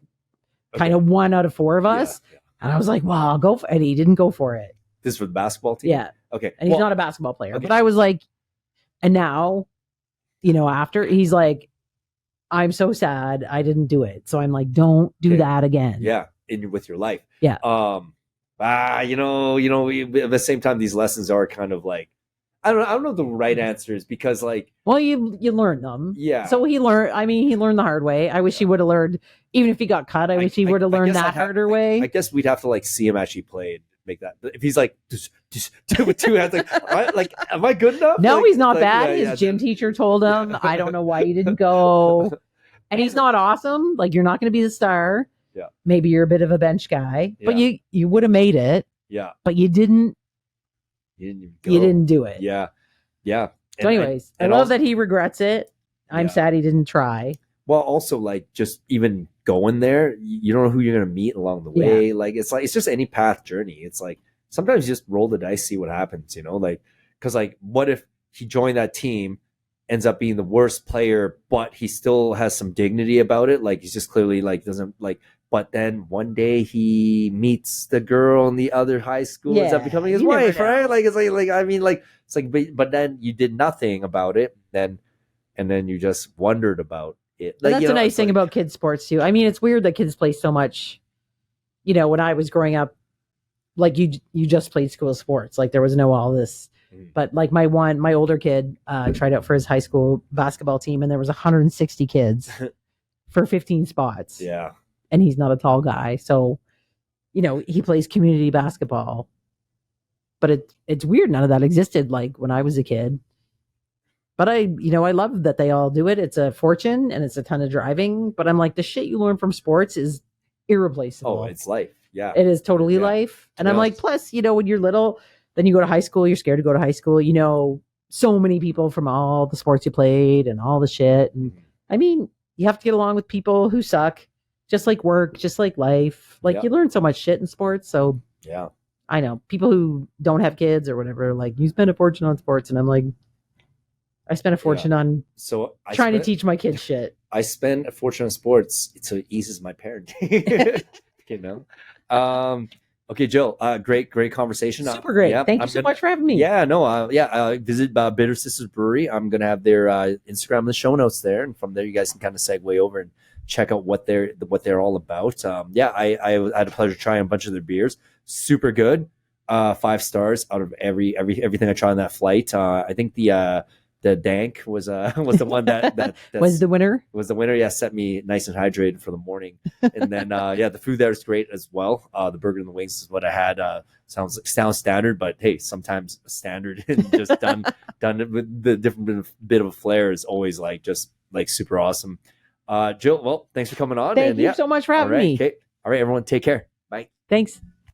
[SPEAKER 2] kind of 1 out of 4 of us. Yeah. And I was like, wow, I'll go for it. And he didn't go for it.
[SPEAKER 1] This is for the basketball team?
[SPEAKER 2] Yeah.
[SPEAKER 1] Okay.
[SPEAKER 2] And he's not a basketball player. Okay. But I was like, and now, after he's like, I'm so sad I didn't do it. So I'm like, don't do that again.
[SPEAKER 1] Yeah. With your life.
[SPEAKER 2] Yeah.
[SPEAKER 1] At the same time, these lessons are kind of like, I don't know the right answers because like,
[SPEAKER 2] well, you learn them.
[SPEAKER 1] Yeah.
[SPEAKER 2] So he learned the hard way. I wish he would have learned, even if he got cut, I wish he would have learned that harder way.
[SPEAKER 1] I guess we'd have to like see him actually play and make that. If he's like, with 2 hands, like, am I good enough?
[SPEAKER 2] No,
[SPEAKER 1] like,
[SPEAKER 2] he's not bad. His gym teacher told him, I don't know why you didn't go. And he's not awesome. Like, you're not going to be the star.
[SPEAKER 1] Yeah.
[SPEAKER 2] Maybe you're a bit of a bench guy, but you would have made it.
[SPEAKER 1] Yeah.
[SPEAKER 2] But you didn't. You didn't do it.
[SPEAKER 1] Yeah. Yeah.
[SPEAKER 2] So anyways, I love that he regrets it. I'm sad he didn't try.
[SPEAKER 1] Well, also like just even going there, you don't know who you're going to meet along the way. Yeah. Like, it's just any path journey. It's like, sometimes you just roll the dice, see what happens, like, cause like, what if he joined that team, ends up being the worst player, but he still has some dignity about it. Like he's just clearly like, doesn't like, but then one day he meets the girl in the other high school, ends up becoming his wife, right? Like, it's like, I mean, like, it's like, but then you did nothing about it. And then you just wondered about it. Like,
[SPEAKER 2] that's a nice thing about kids sports too. I mean, it's weird that kids play so much, when I was growing up, like you just played school sports. Like there was no all this, but like my older kid tried out for his high school basketball team and there was 160 kids for 15 spots.
[SPEAKER 1] Yeah.
[SPEAKER 2] And he's not a tall guy. So, he plays community basketball, but it's weird. None of that existed like when I was a kid, but I love that they all do it. It's a fortune and it's a ton of driving, but I'm like, the shit you learn from sports is irreplaceable.
[SPEAKER 1] Oh, it's life. Yeah.
[SPEAKER 2] It is totally life. And I'm like, plus, when you're little, then you go to high school, you're scared to go to high school, so many people from all the sports you played and all the shit. And I mean, you have to get along with people who suck. Just like work, just like life. Like you learn so much shit in sports. So
[SPEAKER 1] yeah,
[SPEAKER 2] I know people who don't have kids or whatever, like you spend a fortune on sports. And I'm like, I spent a fortune on trying to teach my kids shit.
[SPEAKER 1] I spend a fortune on sports so it eases my parenting. Okay, Jill, great conversation.
[SPEAKER 2] Super great. Thank you so much for having me.
[SPEAKER 1] Yeah, no, visit Bitter Sisters Brewery. I'm going to have their Instagram in the show notes there. And from there, you guys can kind of segue over and check out what they're all about. I had a pleasure trying a bunch of their beers. Super good. 5 stars out of everything I tried on that flight. I think the Dank was the one that
[SPEAKER 2] was the winner.
[SPEAKER 1] Was the winner. Yeah, set me nice and hydrated for the morning. And then the food there is great as well. The burger and the wings is what I had. Sounds standard, but hey, sometimes standard and just done with the different bit of a flair is always just super awesome. Jill, well, thanks for coming on.
[SPEAKER 2] Thank you so much for having me.
[SPEAKER 1] Okay. All right, everyone, take care. Bye.
[SPEAKER 2] Thanks.